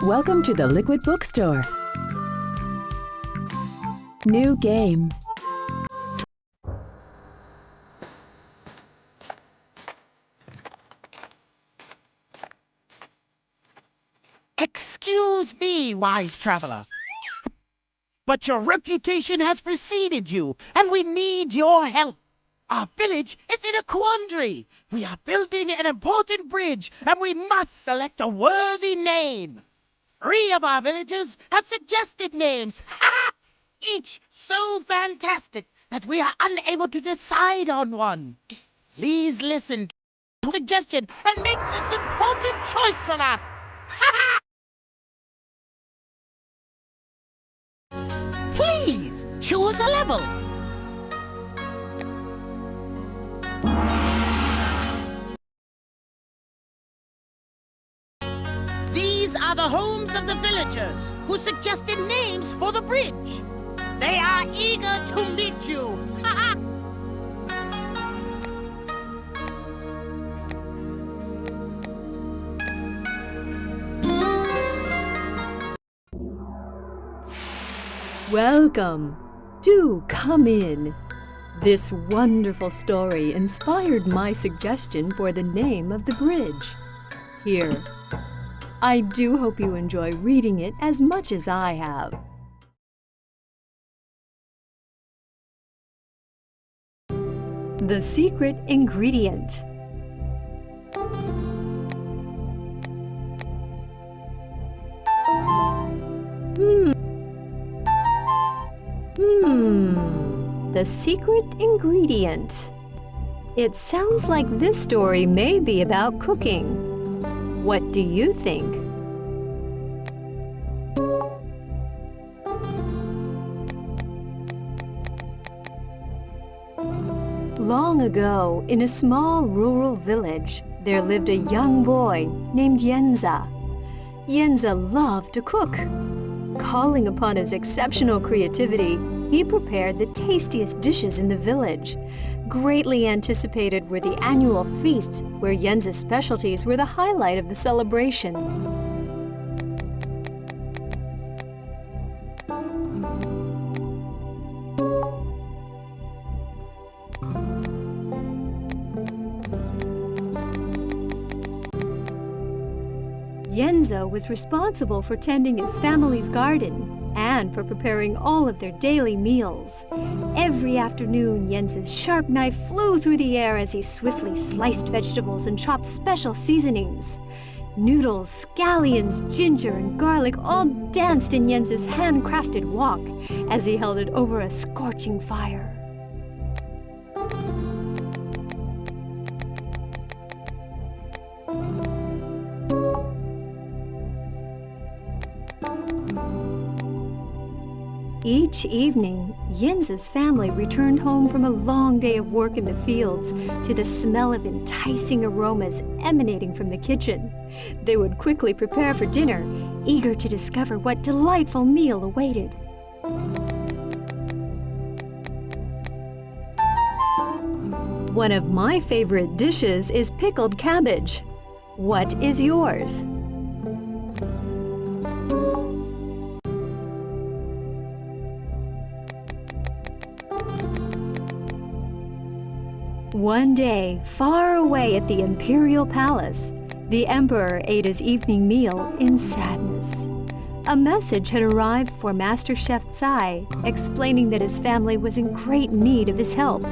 Welcome to the Liquid Bookstore. New game. Excuse me, wise traveler, but your reputation has preceded you, and we need your help. Our village is in a quandary. We are building an important bridge, and we must select a worthy name. 3 of our villagers have suggested names, each so fantastic that we are unable to decide on one. Please listen to the suggestion and make this important choice for us. Please choose a level. These are the homes of the villagers who suggested names for the bridge. They are eager to meet you. Welcome. Do come in. This wonderful story inspired my suggestion for the name of the bridge. Here. I do hope you enjoy reading it as much as I have. The secret ingredient. The secret ingredient. It sounds like this story may be about cooking. What do you think? Long ago, in a small rural village, there lived a young boy named Yentze. Yentze loved to cook. Calling upon his exceptional creativity, he prepared the tastiest dishes in the village. Greatly anticipated were the annual feasts, where Yentze's specialties were the highlight of the celebration. Yentze was responsible for tending his family's garden and for preparing all of their daily meals. Every afternoon, Yentze's sharp knife flew through the air as he swiftly sliced vegetables and chopped special seasonings. Noodles, scallions, ginger, and garlic all danced in Yentze's handcrafted wok as he held it over a scorching fire. Each evening, Yentze's family returned home from a long day of work in the fields to the smell of enticing aromas emanating from the kitchen. They would quickly prepare for dinner, eager to discover what delightful meal awaited. One of my favorite dishes is pickled cabbage. What is yours? One day, far away at the imperial palace, the emperor ate his evening meal in sadness. A message had arrived for Master Chef Yentze, explaining that his family was in great need of his help.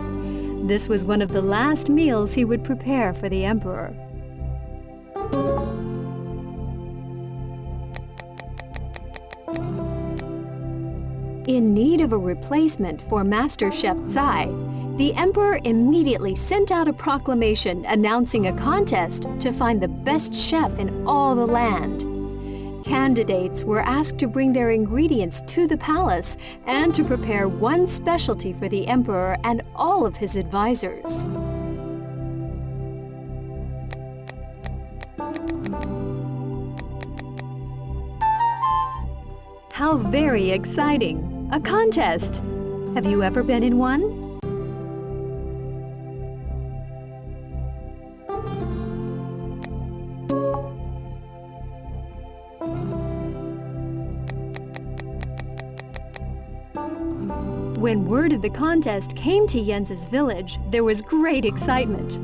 This was one of the last meals he would prepare for the emperor. In need of a replacement for Master Chef Yentze, the emperor immediately sent out a proclamation announcing a contest to find the best chef in all the land. Candidates were asked to bring their ingredients to the palace and to prepare one specialty for the emperor and all of his advisors. How very exciting! A contest! Have you ever been in one? When word of the contest came to Yentze's village, there was great excitement.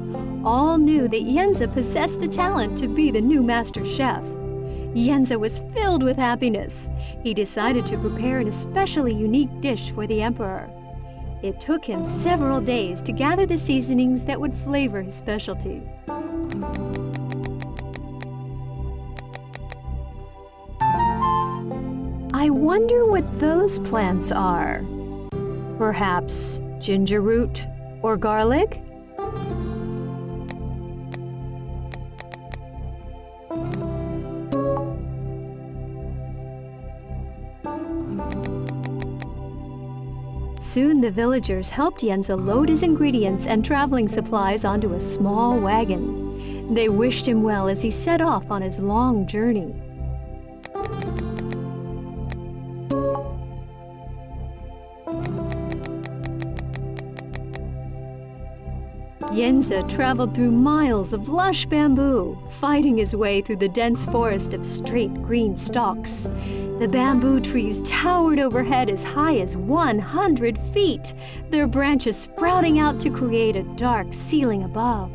All knew that Yentze possessed the talent to be the new master chef. Yentze was filled with happiness. He decided to prepare an especially unique dish for the emperor. It took him several days to gather the seasonings that would flavor his specialty. I wonder what those plants are. Perhaps ginger root or garlic? Soon the villagers helped Yentze load his ingredients and traveling supplies onto a small wagon. They wished him well as he set off on his long journey. Yentze traveled through miles of lush bamboo, fighting his way through the dense forest of straight green stalks. The bamboo trees towered overhead as high as 100 feet, their branches sprouting out to create a dark ceiling above.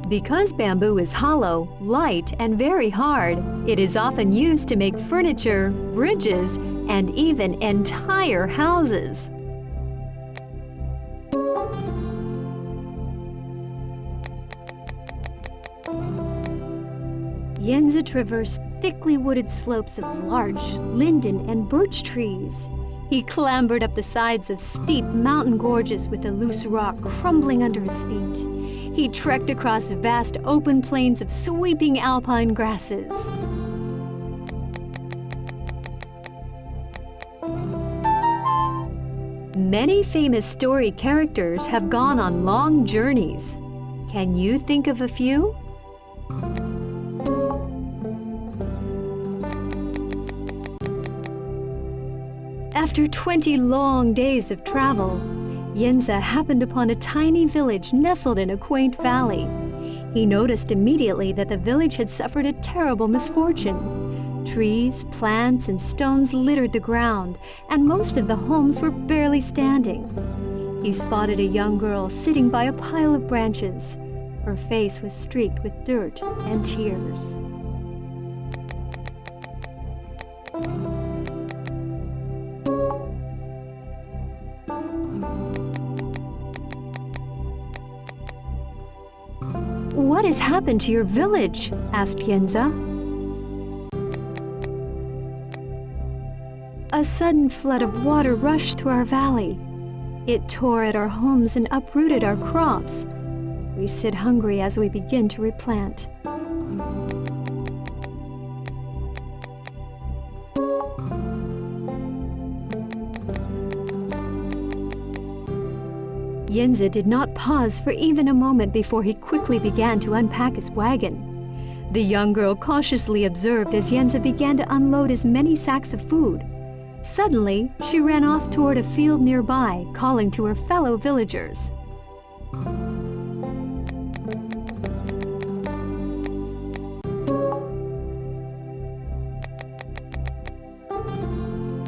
Because bamboo is hollow, light, and very hard, it is often used to make furniture, bridges, and even entire houses. Yentze traversed thickly wooded slopes of larch, linden, and birch trees. He clambered up the sides of steep mountain gorges with the loose rock crumbling under his feet. He trekked across vast open plains of sweeping alpine grasses. Many famous story characters have gone on long journeys. Can you think of a few? After 20 long days of travel, Yentze happened upon a tiny village nestled in a quaint valley. He noticed immediately that the village had suffered a terrible misfortune. Trees, plants, and stones littered the ground, and most of the homes were barely standing. He spotted a young girl sitting by a pile of branches. Her face was streaked with dirt and tears. "What has happened to your village?" asked Yentze. "A sudden flood of water rushed through our valley. It tore at our homes and uprooted our crops. We sit hungry as we begin to replant." Yentze did not pause for even a moment before he quickly began to unpack his wagon. The young girl cautiously observed as Yentze began to unload his many sacks of food. Suddenly, she ran off toward a field nearby, calling to her fellow villagers.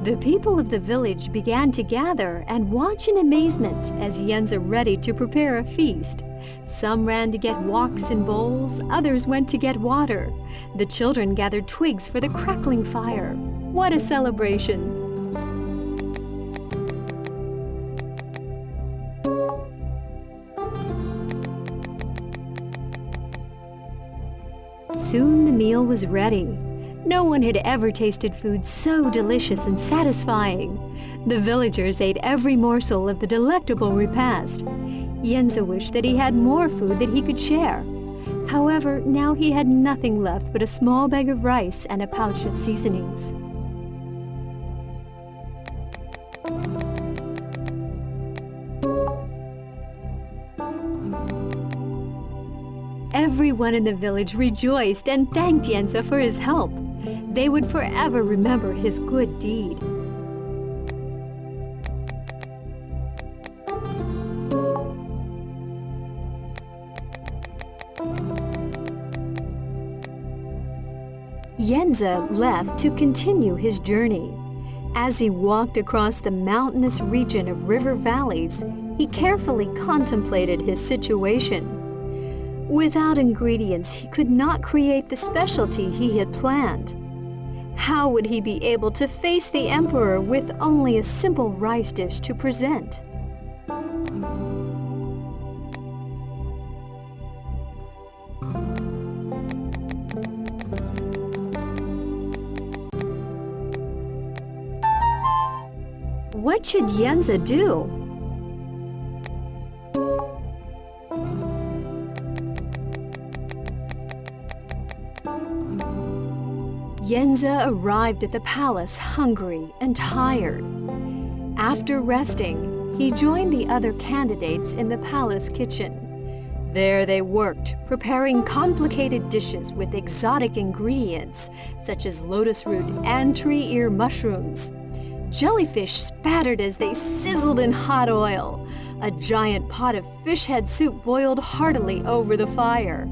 The people of the village began to gather and watch in amazement as Yentze readied to prepare a feast. Some ran to get woks and bowls, others went to get water. The children gathered twigs for the crackling fire. What a celebration! Soon the meal was ready. No one had ever tasted food so delicious and satisfying. The villagers ate every morsel of the delectable repast. Yentze wished that he had more food that he could share. However, now he had nothing left but a small bag of rice and a pouch of seasonings. Everyone in the village rejoiced and thanked Yentze for his help. They would forever remember his good deed. Yentze left to continue his journey. As he walked across the mountainous region of river valleys, he carefully contemplated his situation. Without ingredients, he could not create the specialty he had planned. How would he be able to face the emperor with only a simple rice dish to present? What should Yentze do? Yentze arrived at the palace hungry and tired. After resting, he joined the other candidates in the palace kitchen. There they worked, preparing complicated dishes with exotic ingredients, such as lotus root and tree ear mushrooms. Jellyfish spattered as they sizzled in hot oil. A giant pot of fish head soup boiled heartily over the fire.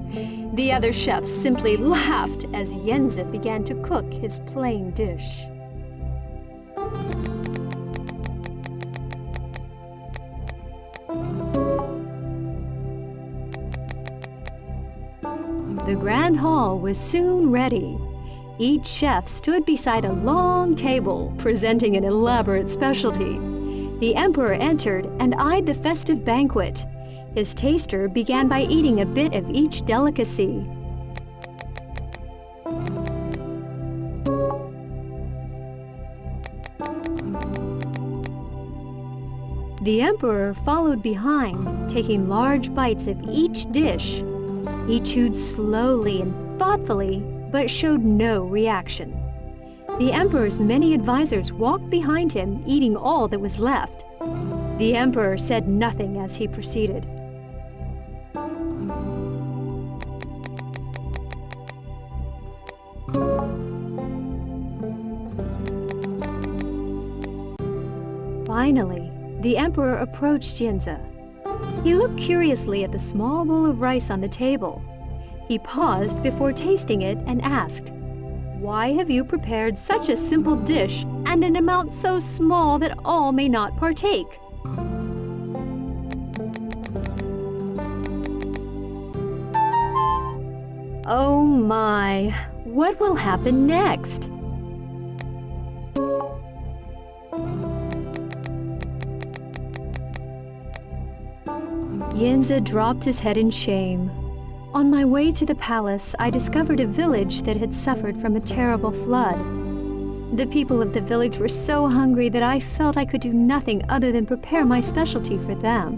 The other chefs simply laughed as Yentze began to cook his plain dish. The grand hall was soon ready. Each chef stood beside a long table, presenting an elaborate specialty. The emperor entered and eyed the festive banquet. His taster began by eating a bit of each delicacy. The emperor followed behind, taking large bites of each dish. He chewed slowly and thoughtfully, but showed no reaction. The emperor's many advisors walked behind him, eating all that was left. The emperor said nothing as he proceeded. Finally, the emperor approached Yentze. He looked curiously at the small bowl of rice on the table. He paused before tasting it and asked, "Why have you prepared such a simple dish and an amount so small that all may not partake?" Oh my, what will happen next? Yentze dropped his head in shame. On my way to the palace, I discovered a village that had suffered from a terrible flood. The people of the village were so hungry that I felt I could do nothing other than prepare my specialty for them.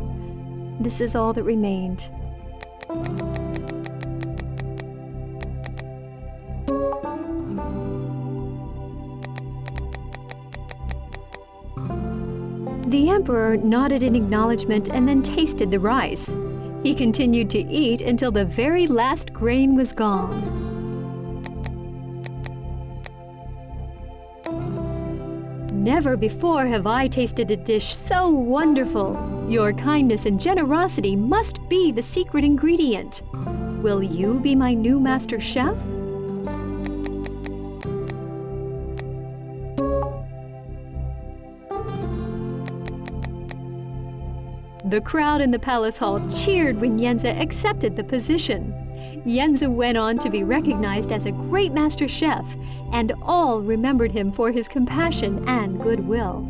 This is all that remained. The emperor nodded in acknowledgement and then tasted the rice. He continued to eat until the very last grain was gone. Never before have I tasted a dish so wonderful. Your kindness and generosity must be the secret ingredient. Will you be my new master chef? The crowd in the palace hall cheered when Yentze accepted the position. Yentze went on to be recognized as a great master chef, and all remembered him for his compassion and goodwill.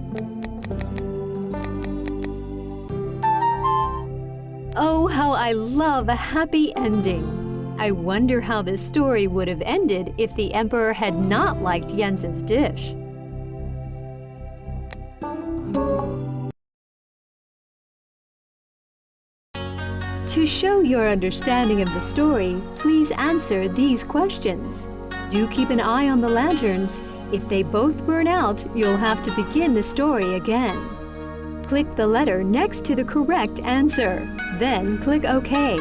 Oh, how I love a happy ending! I wonder how this story would have ended if the emperor had not liked Yentze's dish. To show your understanding of the story, please answer these questions. Do keep an eye on the lanterns. If they both burn out, you'll have to begin the story again. Click the letter next to the correct answer. Then click OK.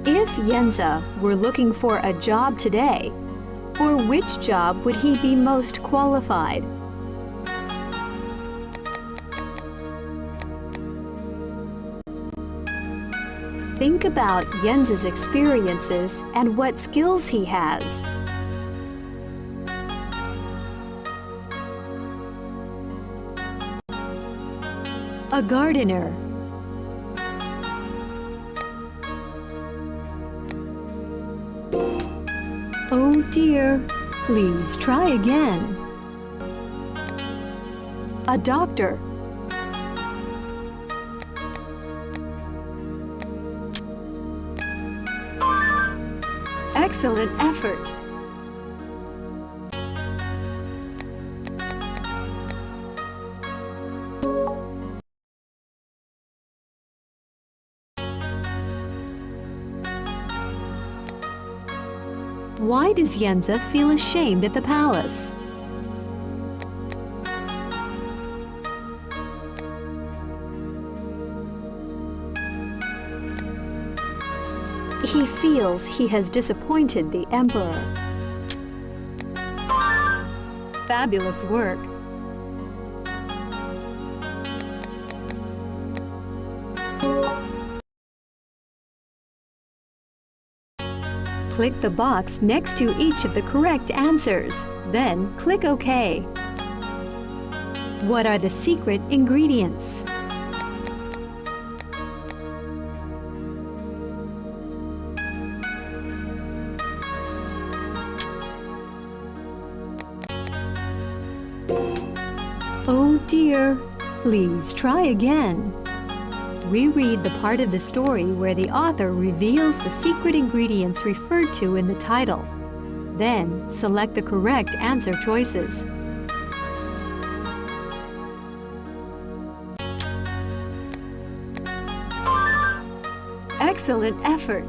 If Yentze were looking for a job today, for which job would he be most qualified? Think about Yentze's experiences and what skills he has. A gardener. Oh dear, please try again. A doctor. Excellent effort. Why does Yentze feel ashamed at the palace? He feels he has disappointed the emperor. Fabulous work. Click the box next to each of the correct answers, then click OK. What are the secret ingredients? Oh dear, please try again. Reread the part of the story where the author reveals the secret ingredients referred to in the title. Then, select the correct answer choices. Excellent effort!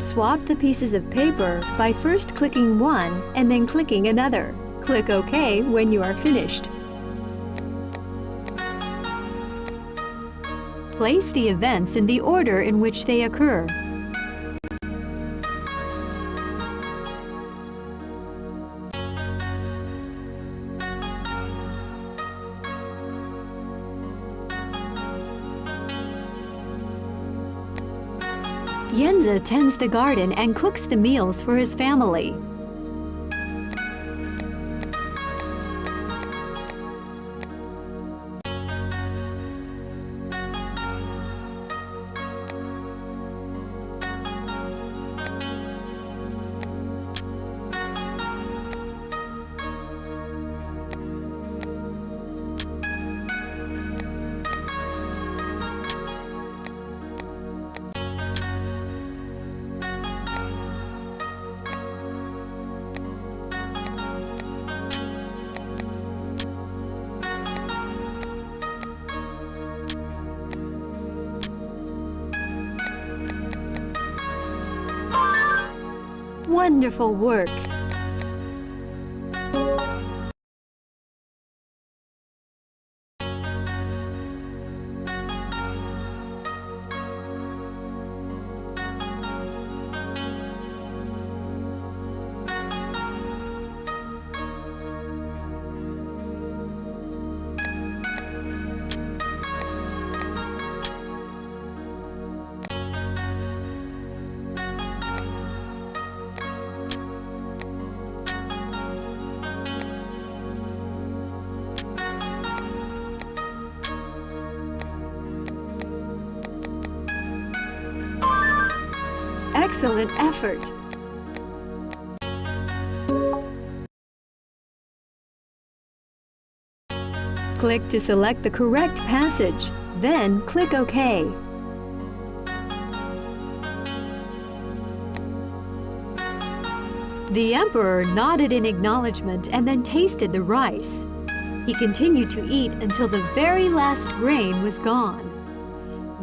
Swap the pieces of paper by first clicking one and then clicking another. Click OK when you are finished. Place the events in the order in which they occur. Yentze tends the garden and cooks the meals for his family. Wonderful work! Excellent effort! Click to select the correct passage, then click OK. The emperor nodded in acknowledgement and then tasted the rice. He continued to eat until the very last grain was gone.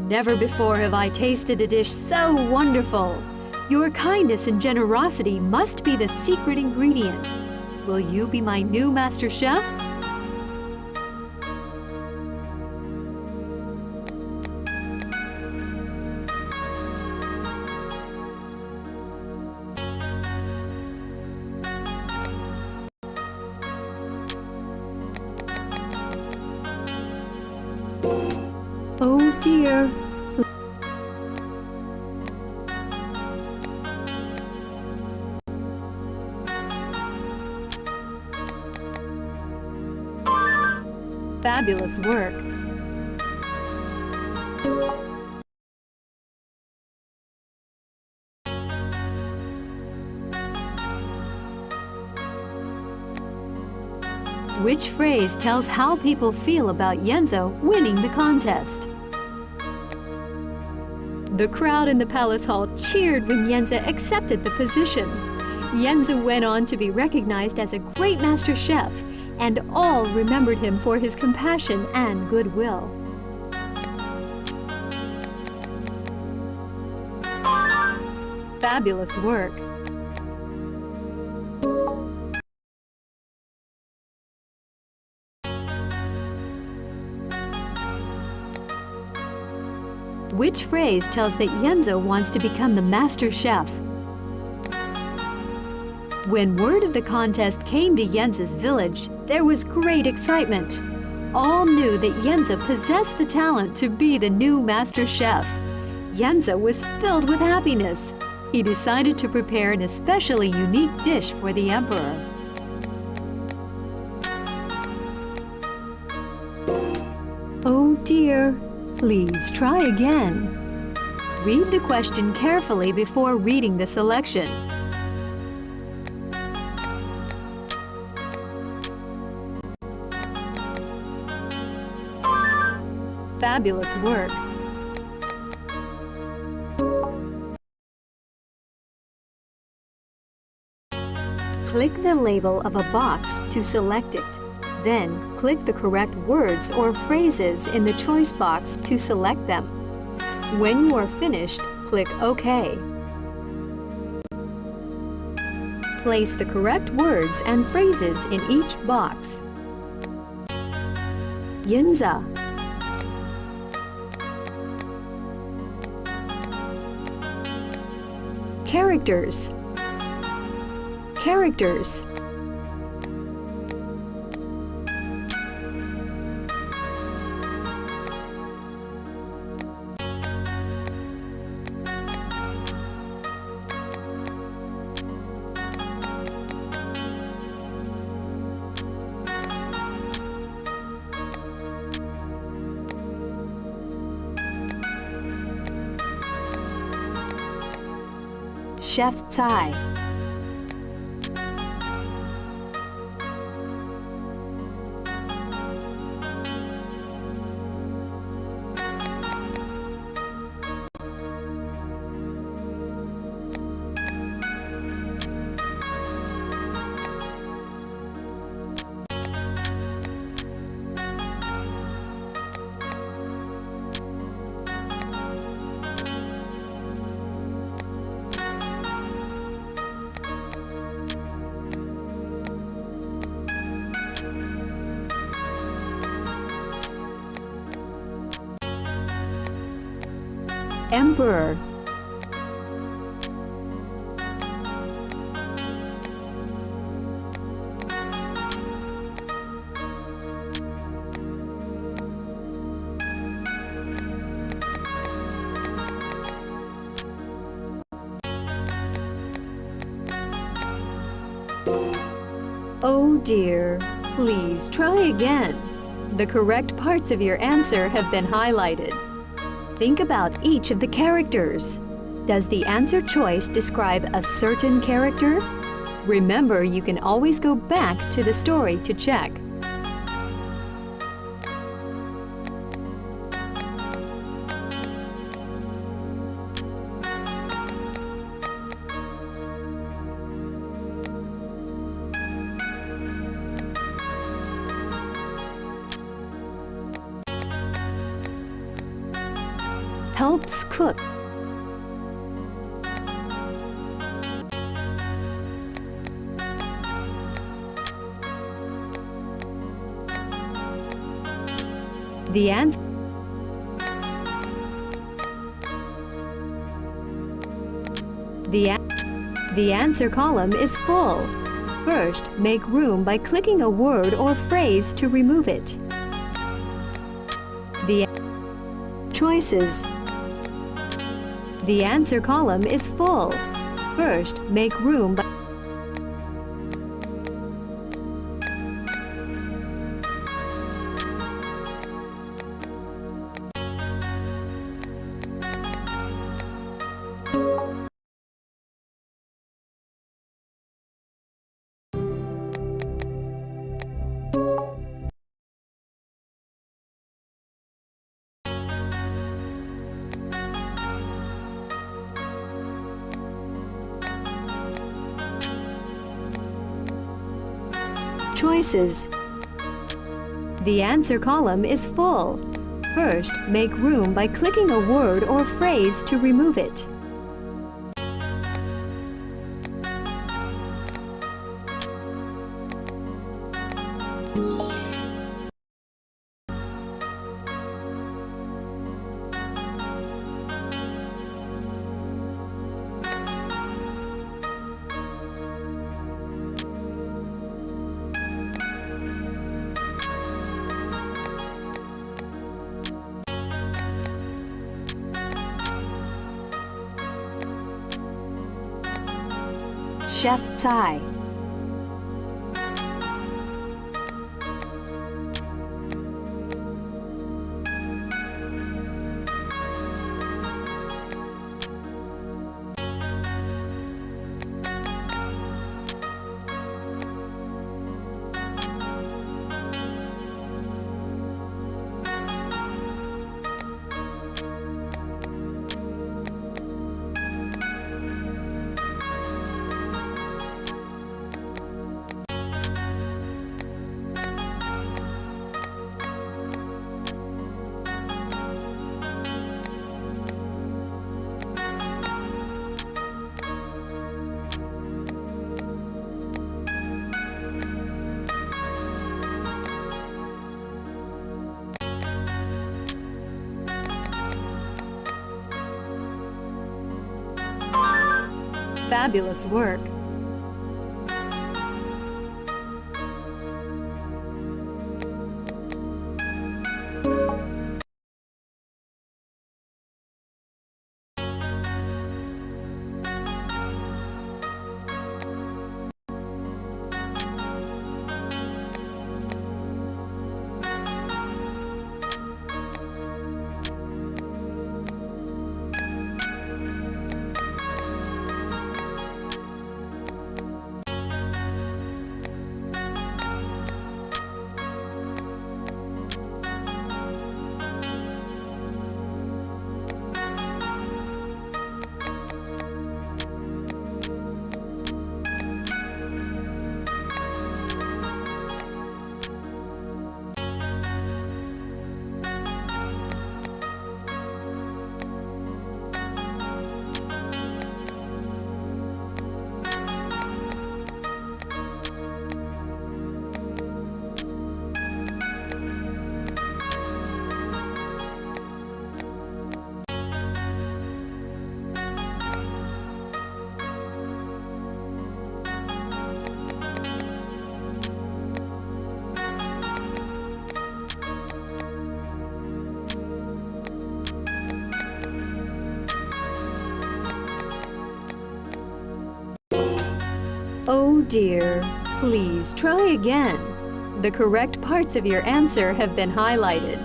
Never before have I tasted a dish so wonderful. Your kindness and generosity must be the secret ingredient. Will you be my new master chef? dear. Fabulous work. Which phrase tells how people feel about Yentze winning the contest? The crowd in the palace hall cheered when Yentze accepted the position. Yentze went on to be recognized as a great master chef, and all remembered him for his compassion and goodwill. Fabulous work. Which phrase tells that Yentze wants to become the master chef? When word of the contest came to Yentze's village, there was great excitement. All knew that Yentze possessed the talent to be the new master chef. Yentze was filled with happiness. He decided to prepare an especially unique dish for the emperor. Oh dear. Please try again. Read the question carefully before reading the selection. Fabulous work. Click the label of a box to select it. Then, click the correct words or phrases in the choice box to select them. When you are finished, click OK. Place the correct words and phrases in each box. Yentze. Characters. Characters. Chef Tsai. Emperor. Oh dear, please try again. The correct parts of your answer have been highlighted. Think about each of the characters. Does the answer choice describe a certain character? Remember, you can always go back to the story to check. Helps cook. The answer. The answer column is full. First, make room by clicking a word or phrase to remove it. Choices. The answer column is full. First, make room by choices. The answer column is full. First, make room by clicking a word or phrase to remove it. Chef Tsai. Fabulous work. Oh dear, please try again. The correct parts of your answer have been highlighted.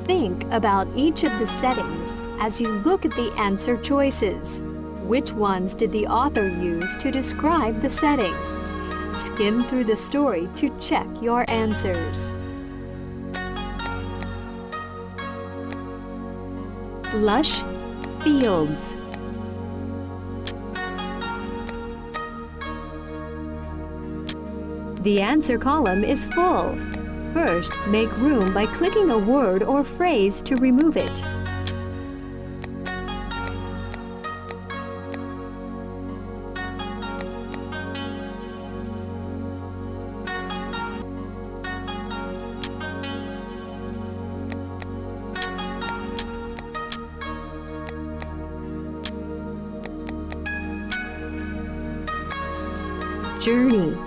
Think about each of the settings as you look at the answer choices. Which ones did the author use to describe the setting? Skim through the story to check your answers. Lush fields. The answer column is full. First, make room by clicking a word or phrase to remove it. Journey.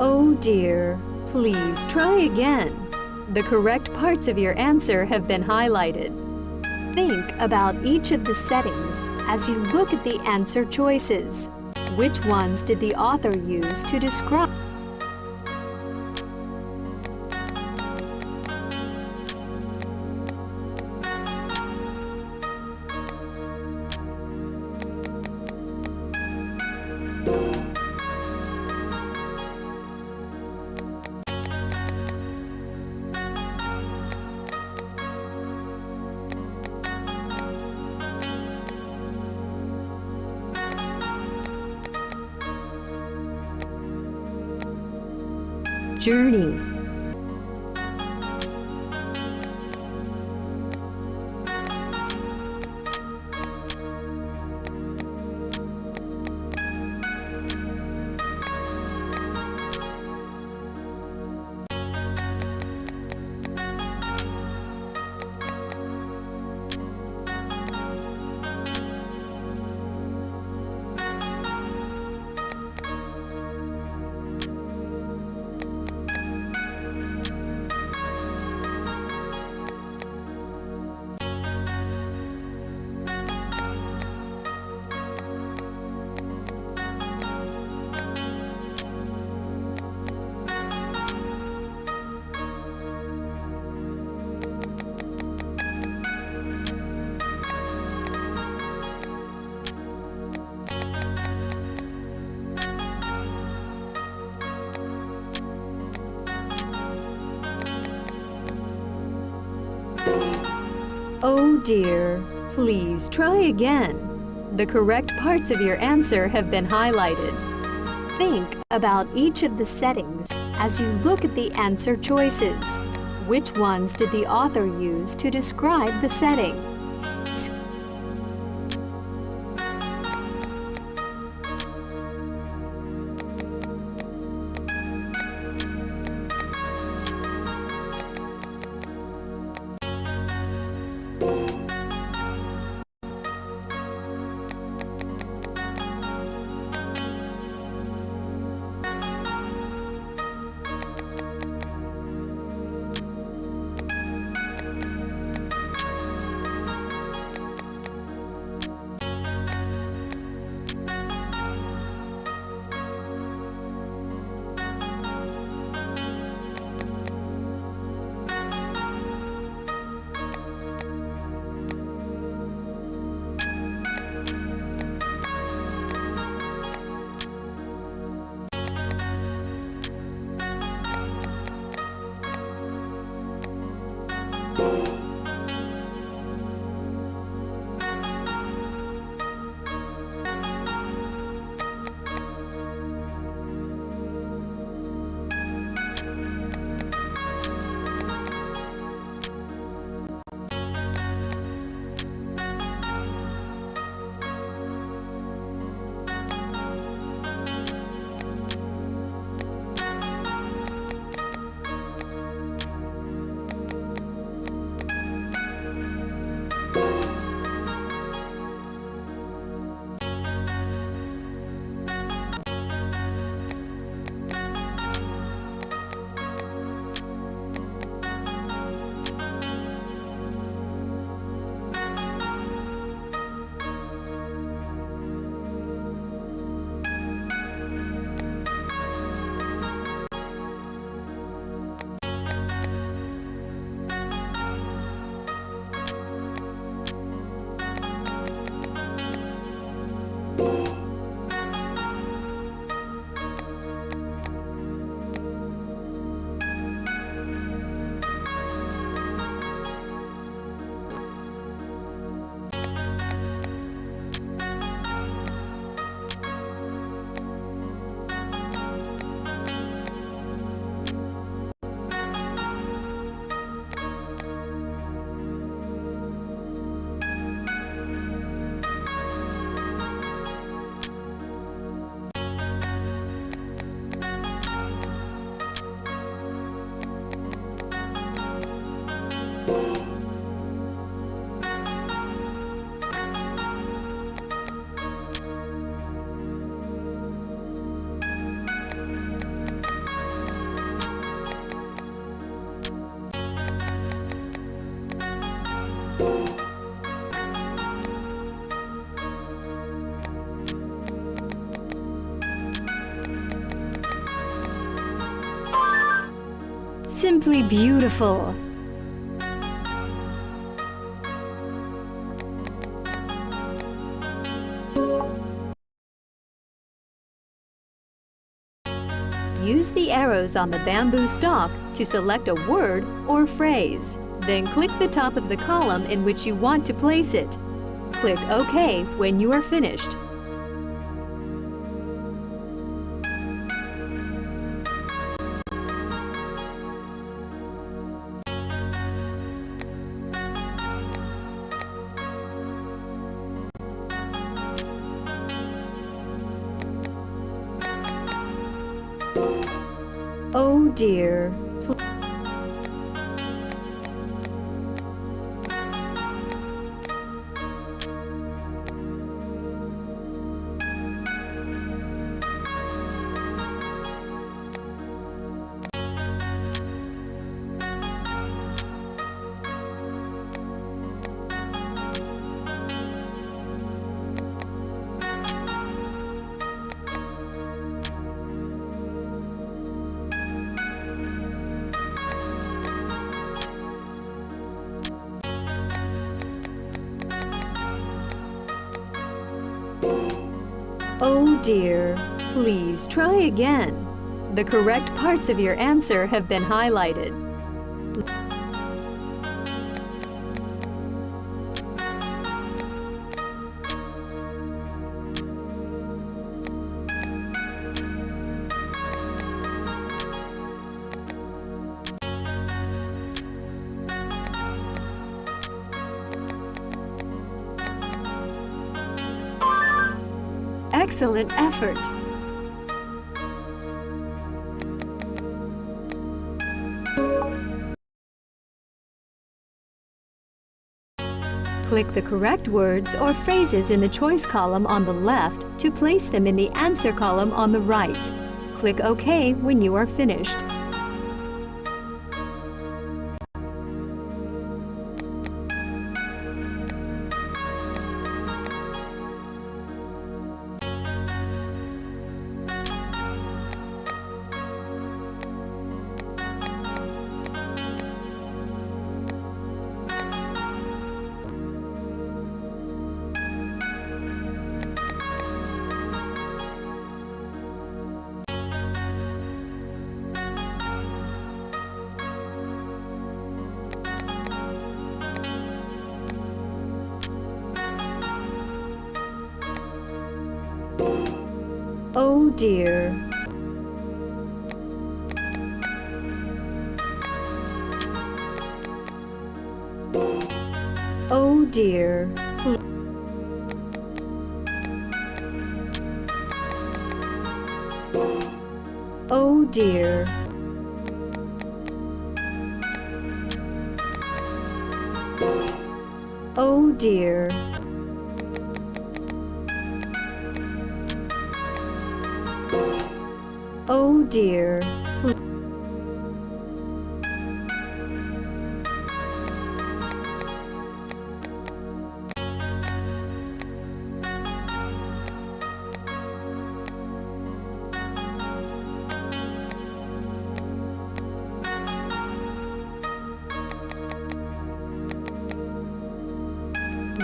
Oh dear, please try again. The correct parts of your answer have been highlighted. Think about each of the settings as you look at the answer choices. Which ones did the author use to describe? Journey, Oh dear, please try again. The correct parts of your answer have been highlighted. Think about each of the settings as you look at the answer choices. Which ones did the author use to describe the setting? Simply beautiful. Use the arrows on the bamboo stalk to select a word or phrase. Then click the top of the column in which you want to place it. Click OK when you are finished. Oh dear. Oh dear. Please try again. The correct parts of your answer have been highlighted. Excellent effort! Click the correct words or phrases in the choice column on the left to place them in the answer column on the right. Click OK when you are finished. Oh dear. Oh dear. Oh dear. Oh dear. Oh dear.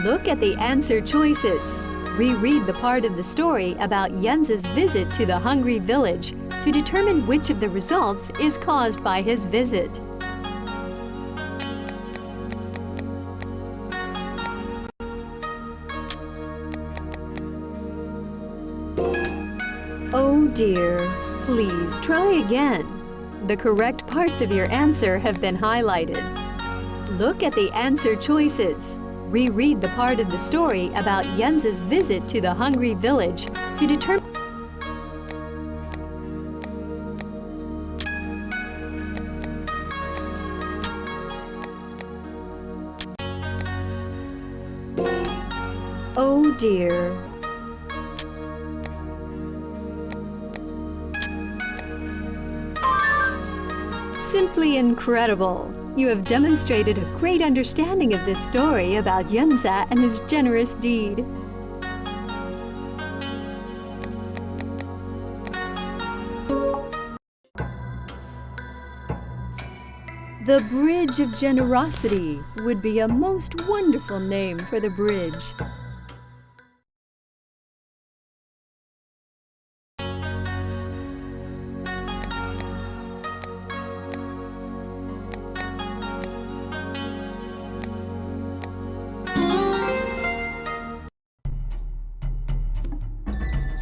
Look at the answer choices. Reread the part of the story about Yentze's visit to the hungry village to determine which of the results is caused by his visit. Oh dear. Please try again. The correct parts of your answer have been highlighted. Look at the answer choices. Reread the part of the story about Yentze's visit to the hungry village to determine Oh dear. Simply incredible! You have demonstrated a great understanding of this story about Yentze and his generous deed. The Bridge of Generosity would be a most wonderful name for the bridge.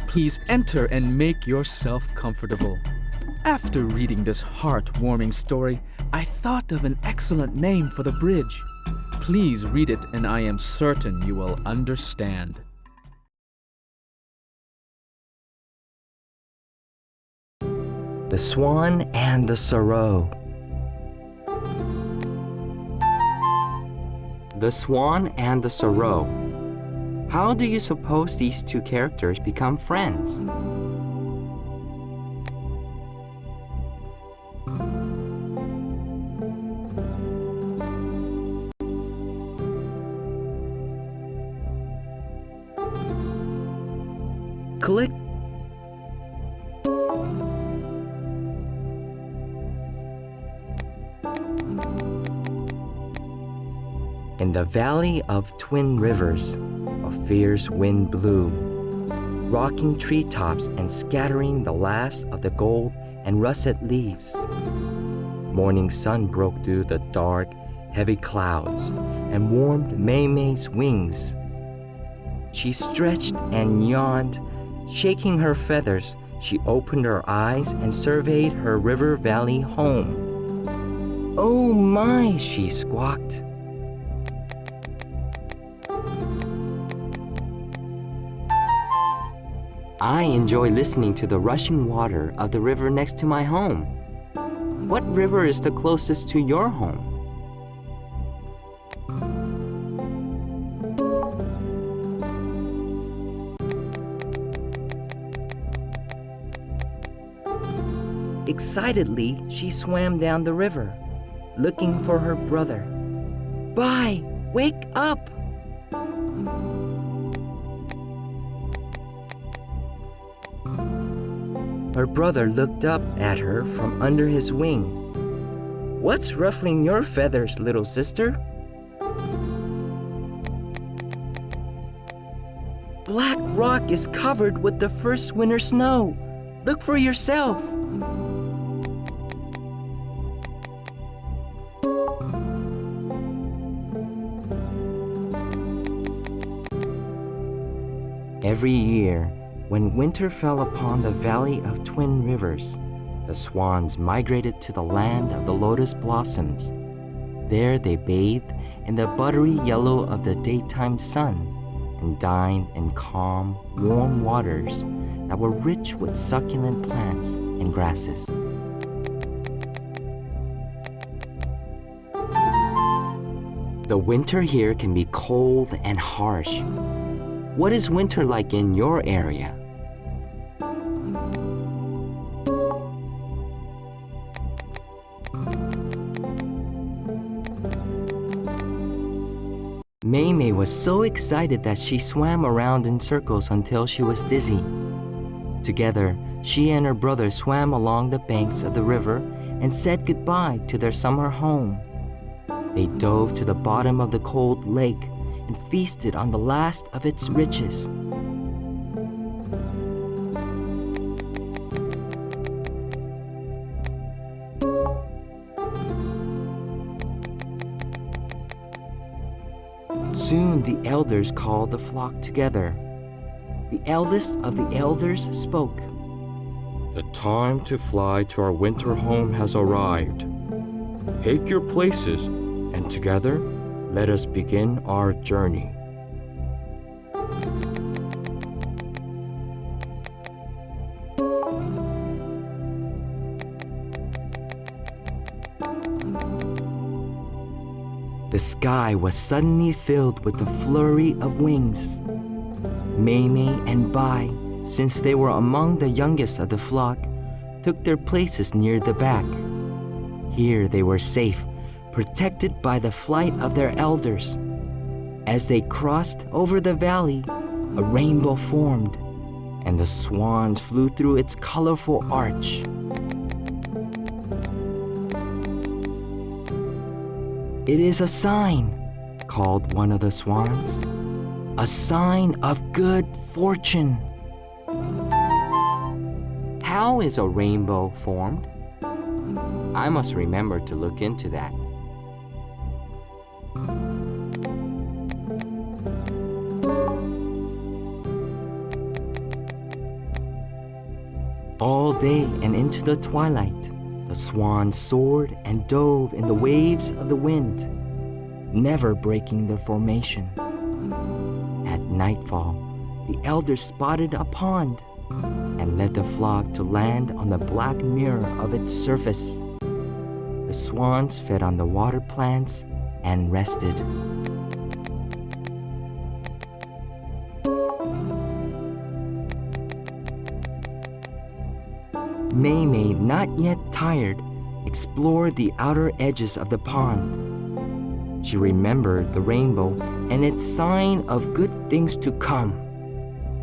Please enter and make yourself comfortable. After reading this heartwarming story, I thought of an excellent name for the bridge. Please read it and I am certain you will understand. The Swan and the Sorrow. The Swan and the Sorrow. How do you suppose these two characters become friends? Click. In the valley of twin rivers, a fierce wind blew, rocking treetops and scattering the last of the gold and russet leaves. Morning sun broke through the dark, heavy clouds and warmed May's wings. She stretched and yawned, shaking her feathers. She opened her eyes and surveyed her river valley home. "Oh my," she squawked. I enjoy listening to the rushing water of the river next to my home. What river is the closest to your home? Excitedly, she swam down the river, looking for her brother. "Bye! Wake up!" Her brother looked up at her from under his wing. "What's ruffling your feathers, little sister?" "Black Rock is covered with the first winter snow. Look for yourself." Every year, when winter fell upon the valley of twin rivers, the swans migrated to the land of the lotus blossoms. There they bathed in the buttery yellow of the daytime sun and dined in calm, warm waters that were rich with succulent plants and grasses. The winter here can be cold and harsh. What is winter like in your area? May was so excited that she swam around in circles until she was dizzy. Together, she and her brother swam along the banks of the river and said goodbye to their summer home. They dove to the bottom of the cold lake and feasted on the last of its riches. Soon the elders called the flock together. The eldest of the elders spoke. "The time to fly to our winter home has arrived. Take your places, and together, let us begin our journey." The sky was suddenly filled with the flurry of wings. May and Bai, since they were among the youngest of the flock, took their places near the back. Here they were safe, protected by the flight of their elders. As they crossed over the valley, a rainbow formed, and the swans flew through its colorful arch. It is a sign, called one of the swans. A sign of good fortune. How is a rainbow formed? I must remember to look into that. All day and into the twilight, the swan soared and dove in the waves of the wind, never breaking their formation. At nightfall, the elders spotted a pond and led the flock to land on the black mirror of its surface. The swans fed on the water plants and rested. Maymay, not yet tired, explored the outer edges of the pond. She remembered the rainbow and its sign of good things to come.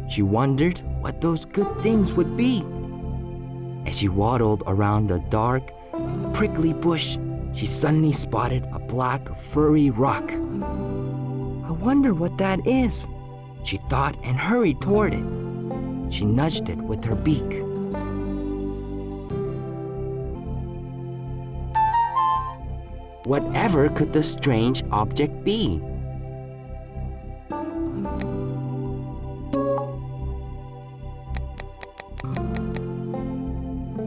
She wondered what those good things would be. As she waddled around the dark, prickly bush, she suddenly spotted a black, furry rock. I wonder what that is, she thought and hurried toward it. She nudged it with her beak. Whatever could the strange object be?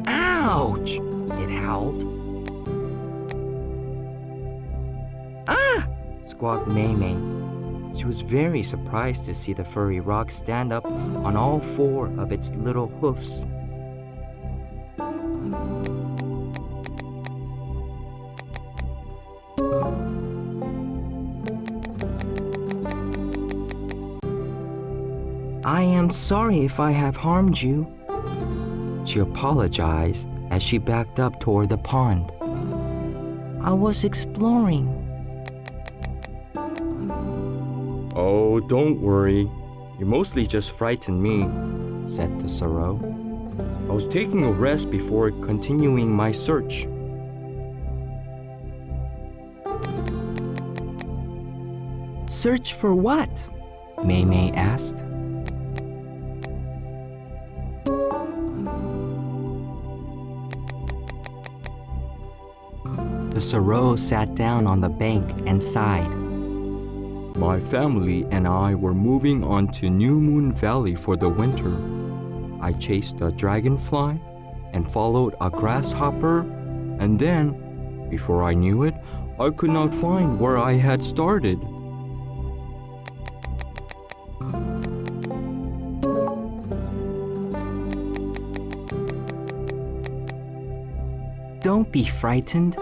Ouch! It howled. Ah! Squawked Maymay. She was very surprised to see the furry rock stand up on all four of its little hoofs. I am sorry if I have harmed you. She apologized as she backed up toward the pond. I was exploring. Oh, don't worry. You mostly just frightened me, said the sorrow. I was taking a rest before continuing my search. Search for what? Maymay asked. The sorrow sat down on the bank and sighed. My family and I were moving on to New Moon Valley for the winter. I chased a dragonfly and followed a grasshopper, and then, before I knew it, I could not find where I had started. Don't be frightened.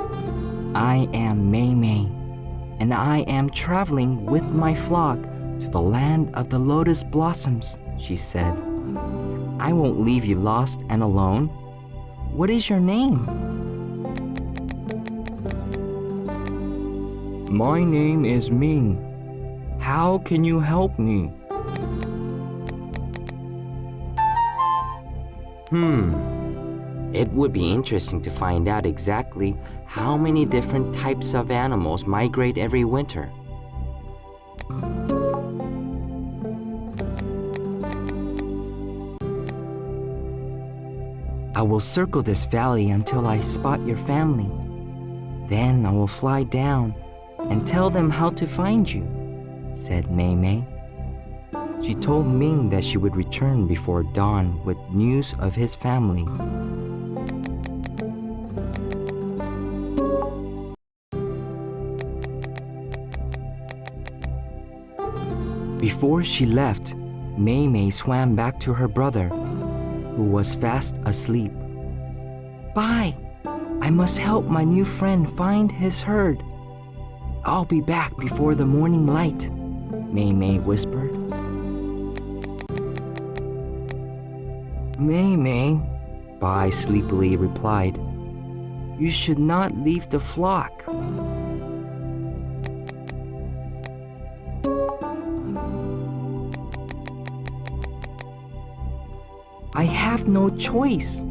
I am Maymay, and I am traveling with my flock to the land of the lotus blossoms, she said. I won't leave you lost and alone. What is your name? My name is Ming. How can you help me? It would be interesting to find out exactly how many different types of animals migrate every winter. I will circle this valley until I spot your family. Then I will fly down and tell them how to find you, said Maymay. She told Ming that she would return before dawn with news of his family. Before she left, Maymay swam back to her brother, who was fast asleep. Bye! I must help my new friend find his herd. I'll be back before the morning light, Maymay whispered. Maymay, Bai sleepily replied, you should not leave the flock. I have no choice.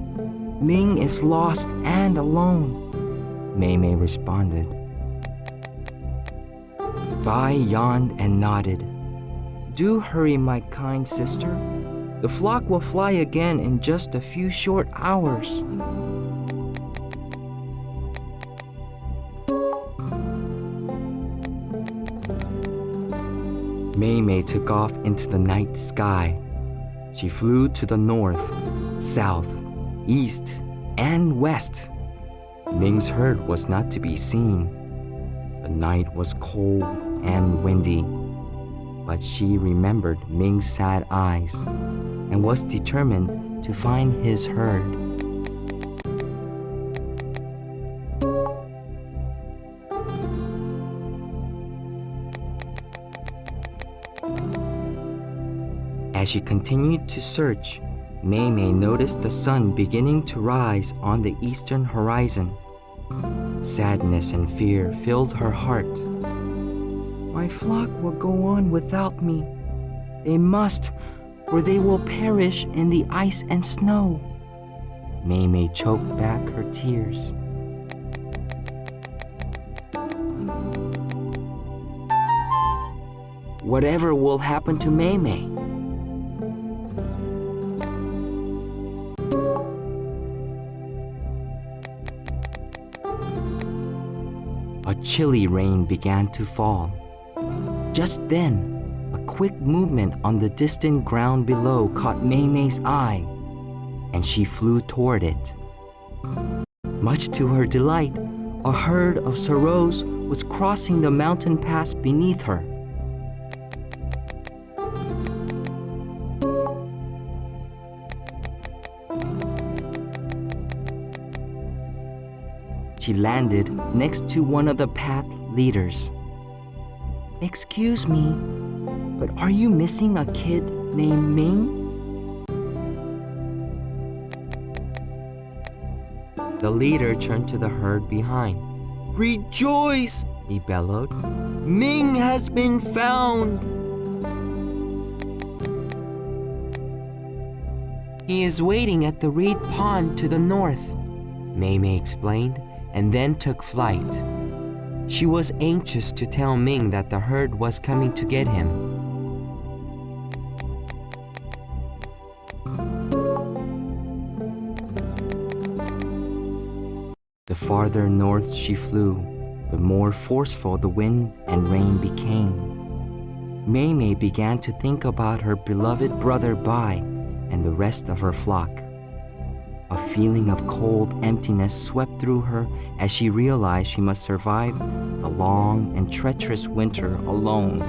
Ming is lost and alone, Maymay responded. Bai yawned and nodded. Do hurry, my kind sister. The flock will fly again in just a few short hours. Mei Mei took off into the night sky. She flew to the north, south, east, and west. Ming's herd was not to be seen. The night was cold and windy, but she remembered Ming's sad eyes and was determined to find his herd. As she continued to search, Mei Mei noticed the sun beginning to rise on the eastern horizon. Sadness and fear filled her heart. My flock will go on without me. They must, or they will perish in the ice and snow. Mei Mei choked back her tears. Whatever will happen to Mei Mei? A chilly rain began to fall. Just then, a quick movement on the distant ground below caught Mei Mei's eye, and she flew toward it. Much to her delight, a herd of sorrows was crossing the mountain pass beneath her. She landed next to one of the path leaders. Excuse me, but are you missing a kid named Ming? The leader turned to the herd behind. Rejoice, he bellowed. Ming has been found. He is waiting at the reed pond to the north, Mei Mei explained, and then took flight. She was anxious to tell Ming that the herd was coming to get him. The farther north she flew, the more forceful the wind and rain became. Mei Mei began to think about her beloved brother Bai and the rest of her flock. A feeling of cold emptiness swept through her as she realized she must survive the long and treacherous winter alone.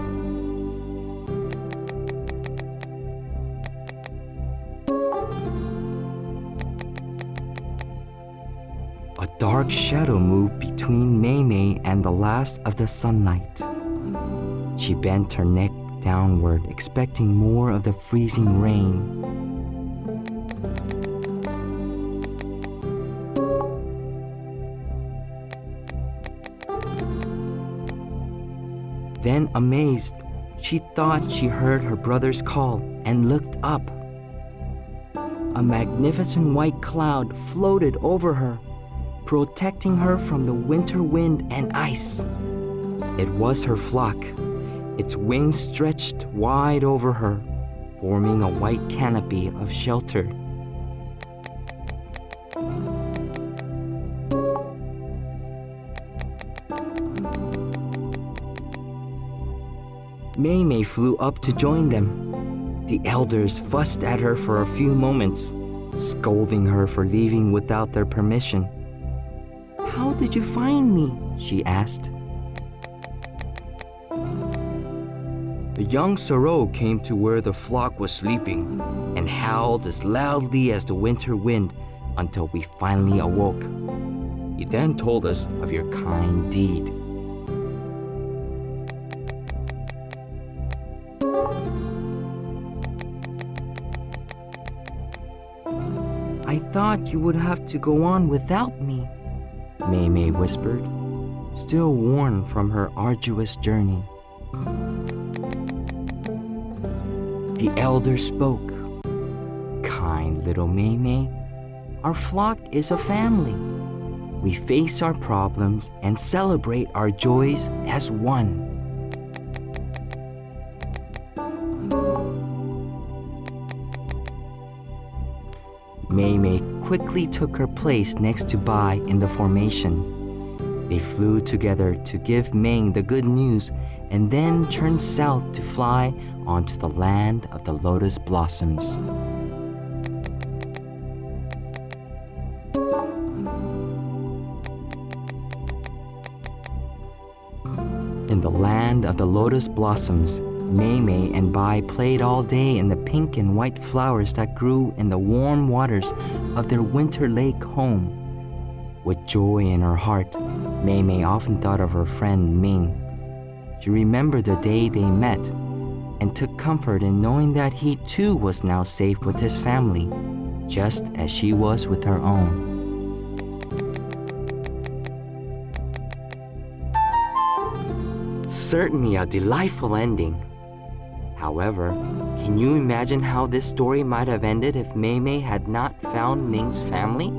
A dark shadow moved between Mei Mei and the last of the sunlight. She bent her neck downward, expecting more of the freezing rain. Then, amazed, she thought she heard her brother's call and looked up. A magnificent white cloud floated over her, protecting her from the winter wind and ice. It was her flock. Its wings stretched wide over her, forming a white canopy of shelter. Mei Mei flew up to join them. The elders fussed at her for a few moments, scolding her for leaving without their permission. How did you find me? She asked. The young sorrow came to where the flock was sleeping and howled as loudly as the winter wind until we finally awoke. He then told us of your kind deed. I thought you would have to go on without me, Mei Mei whispered, still worn from her arduous journey. The elder spoke. Kind little Mei Mei, our flock is a family. We face our problems and celebrate our joys as one. quickly took her place next to Bai in the formation. They flew together to give Ming the good news and then turned south to fly onto the land of the lotus blossoms. In the land of the lotus blossoms, Mei Mei and Bai played all day in the pink and white flowers that grew in the warm waters of their winter lake home. With joy in her heart, Mei Mei often thought of her friend Ming. She remembered the day they met and took comfort in knowing that he too was now safe with his family, just as she was with her own. Certainly a delightful ending. However, can you imagine how this story might have ended if Mei Mei had not found Ming's family?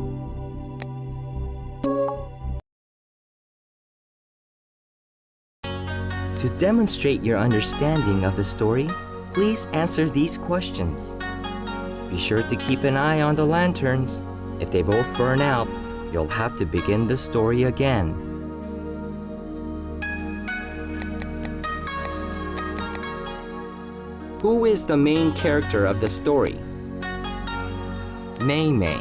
To demonstrate your understanding of the story, please answer these questions. Be sure to keep an eye on the lanterns. If they both burn out, you'll have to begin the story again. Who is the main character of the story? Mei Mei.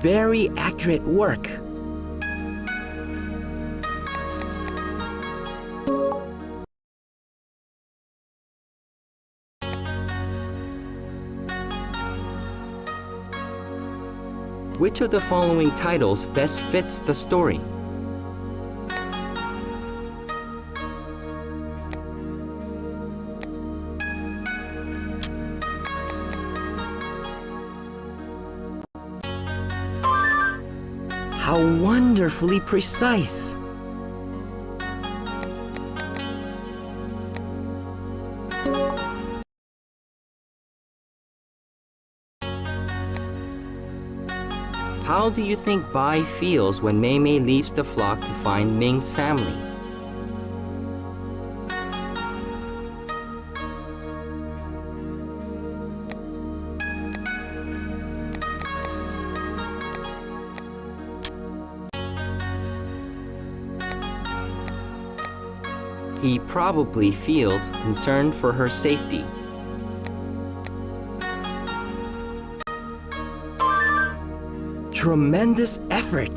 Very accurate work. Which of the following titles best fits the story? How wonderfully precise! How do you think Bai feels when Mei Mei leaves the flock to find Ming's family? He probably feels concerned for her safety. Tremendous effort!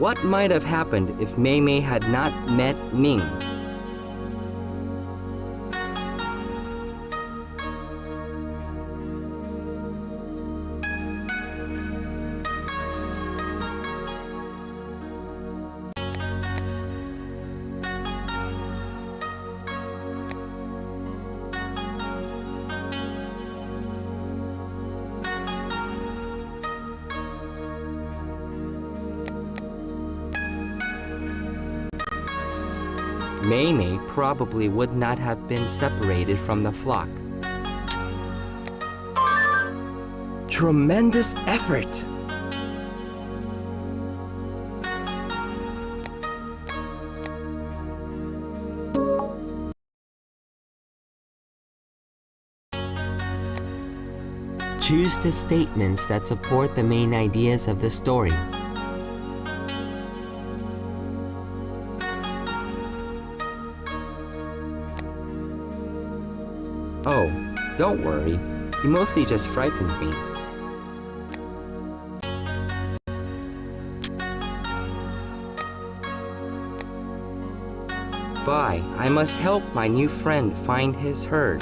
What might have happened if Mei Mei had not met Ming? Mei Mei probably would not have been separated from the flock. Tremendous effort! Choose the statements that support the main ideas of the story. Oh, don't worry. He mostly just frightened me. Bye. I must help my new friend find his herd.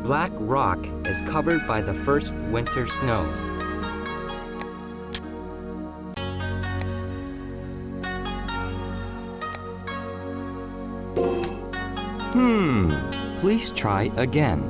Black Rock is covered by the first winter snow. Please try again.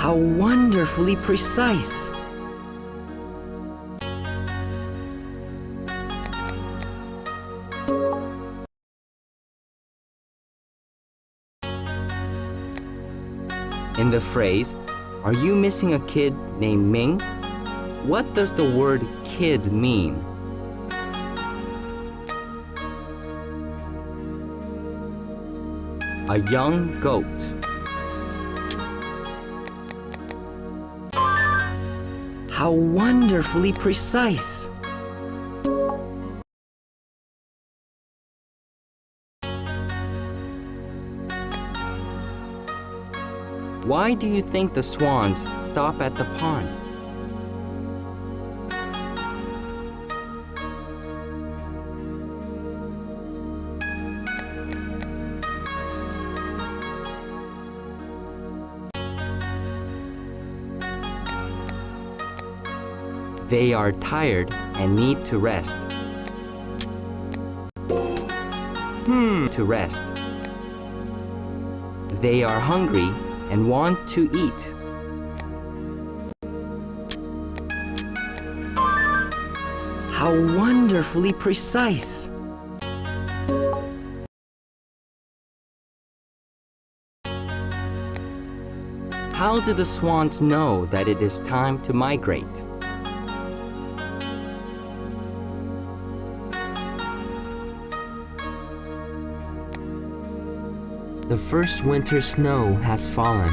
How wonderfully precise! In the phrase, "Are you missing a kid named Ming?" what does the word kid mean? A young goat. How wonderfully precise! Why do you think the swans stop at the pond? They are tired and need to rest. To rest. They are hungry and want to eat. How wonderfully precise! How do the swans know that it is time to migrate? The first winter snow has fallen.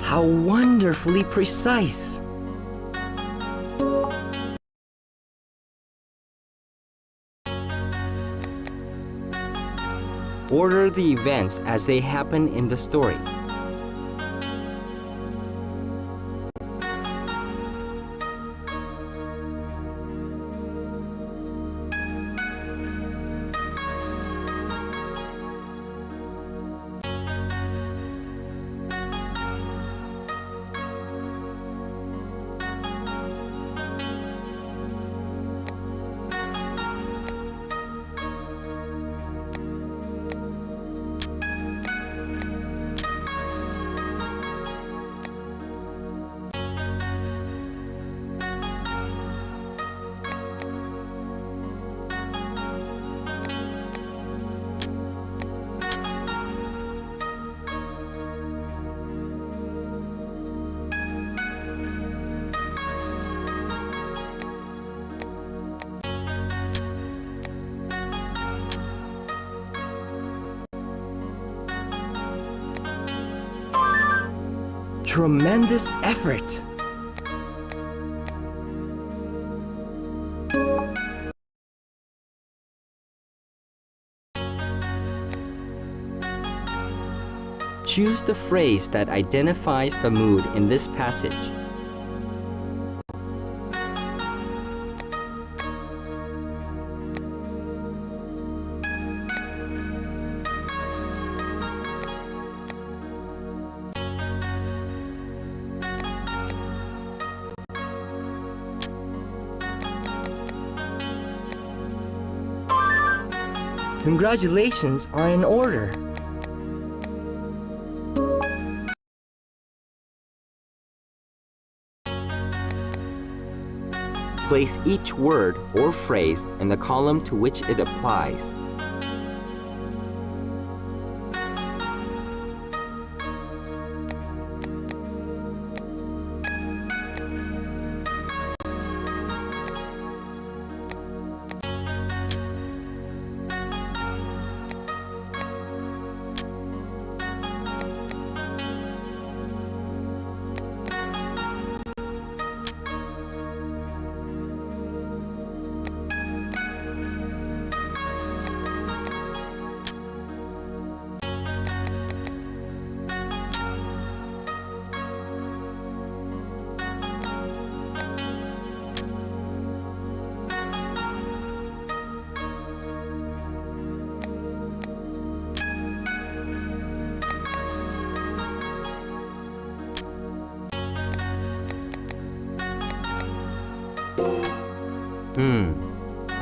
How wonderfully precise! Order the events as they happen in the story. Tremendous effort! Choose the phrase that identifies the mood in this passage. Congratulations are in order. Place each word or phrase in the column to which it applies.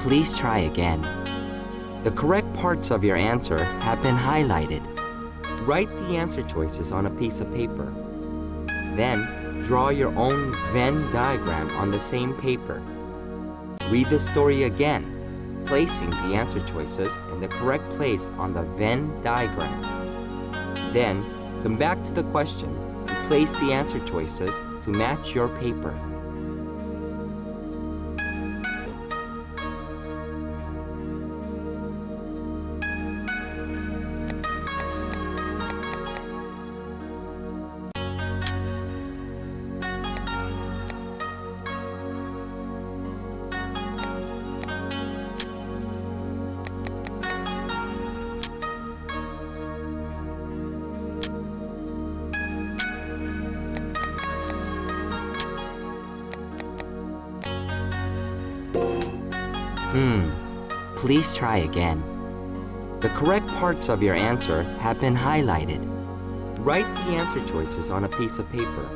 Please try again. The correct parts of your answer have been highlighted. Write the answer choices on a piece of paper. Then, draw your own Venn diagram on the same paper. Read the story again, placing the answer choices in the correct place on the Venn diagram. Then, come back to the question and place the answer choices to match your paper. Please try again. The correct parts of your answer have been highlighted. Write the answer choices on a piece of paper.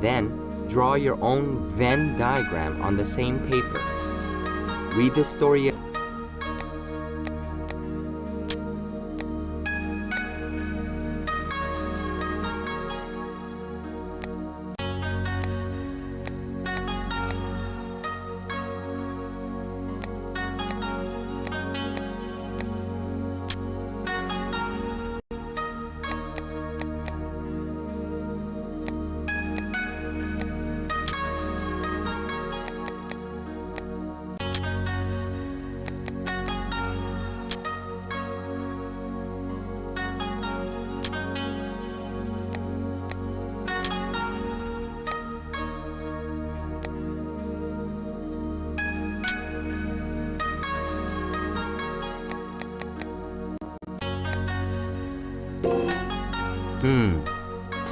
Then, draw your own Venn diagram on the same paper. Read the story.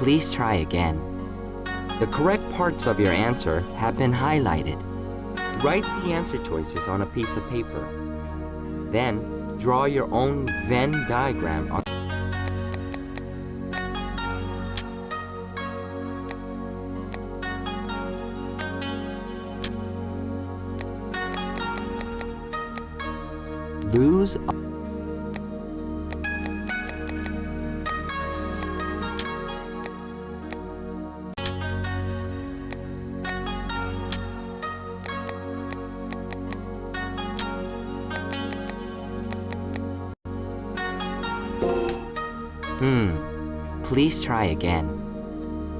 Please try again. The correct parts of your answer have been highlighted. Write the answer choices on a piece of paper. Then, draw your own Venn diagram on lose Please try again.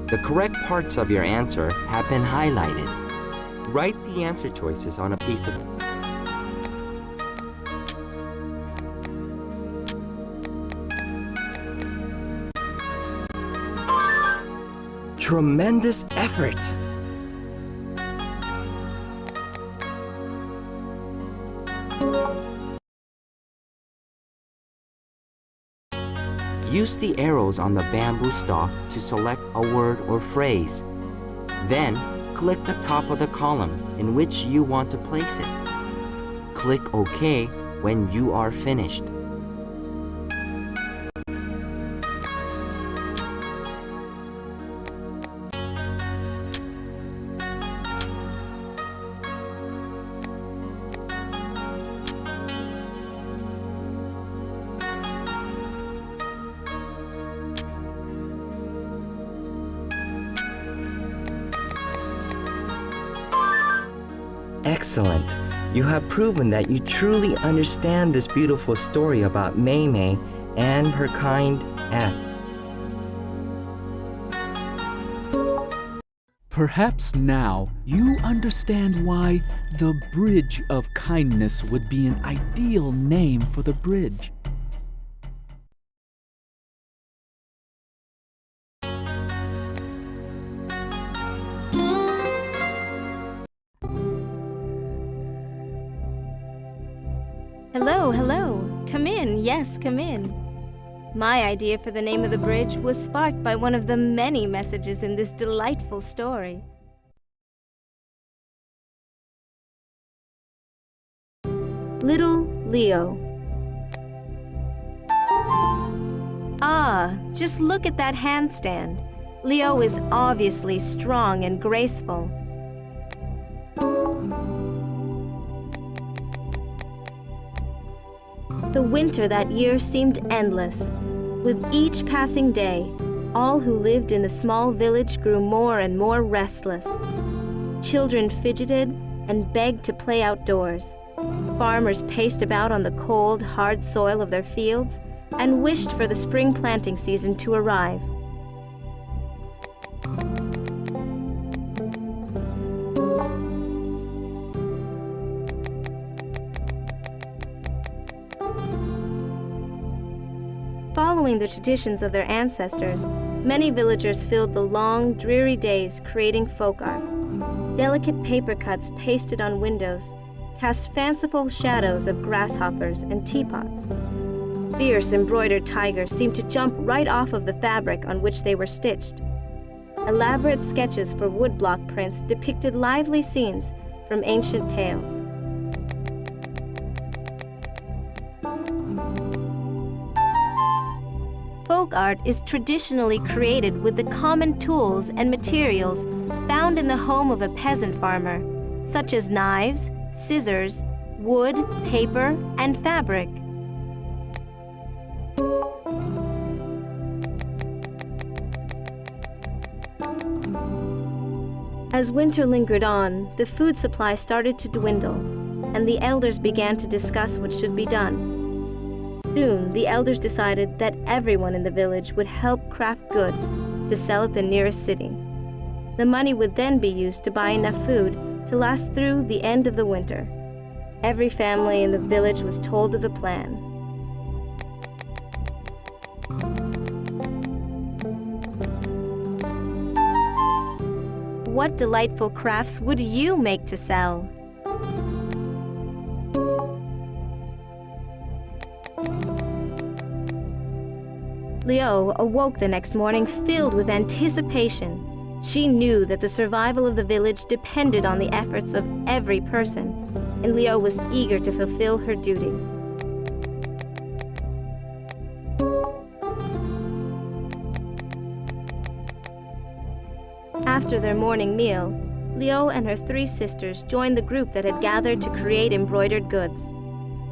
The correct parts of your answer have been highlighted. Write the answer choices on a piece of tremendous effort. Use the arrows on the bamboo stalk to select a word or phrase. Then, click the top of the column in which you want to place it. Click OK when you are finished. Excellent. You have proven that you truly understand this beautiful story about Mei Mei and her kind act. Perhaps now you understand why the Bridge of Kindness would be an ideal name for the bridge. Hello. Come in, yes, come in. My idea for the name of the bridge was sparked by one of the many messages in this delightful story. Little Leo. Ah, just look at that handstand. Leo is obviously strong and graceful. The winter that year seemed endless. With each passing day, all who lived in the small village grew more and more restless. Children fidgeted and begged to play outdoors. Farmers paced about on the cold, hard soil of their fields and wished for the spring planting season to arrive. Following the traditions of their ancestors, many villagers filled the long, dreary days creating folk art. Delicate paper cuts pasted on windows cast fanciful shadows of grasshoppers and teapots. Fierce embroidered tigers seemed to jump right off of the fabric on which they were stitched. Elaborate sketches for woodblock prints depicted lively scenes from ancient tales. Folk art is traditionally created with the common tools and materials found in the home of a peasant farmer, such as knives, scissors, wood, paper, and fabric. As winter lingered on, the food supply started to dwindle, and the elders began to discuss what should be done. Soon, the elders decided that everyone in the village would help craft goods to sell at the nearest city. The money would then be used to buy enough food to last through the end of the winter. Every family in the village was told of the plan. What delightful crafts would you make to sell? Leo awoke the next morning filled with anticipation. She knew that the survival of the village depended on the efforts of every person, and Leo was eager to fulfill her duty. After their morning meal, Leo and her 3 sisters joined the group that had gathered to create embroidered goods.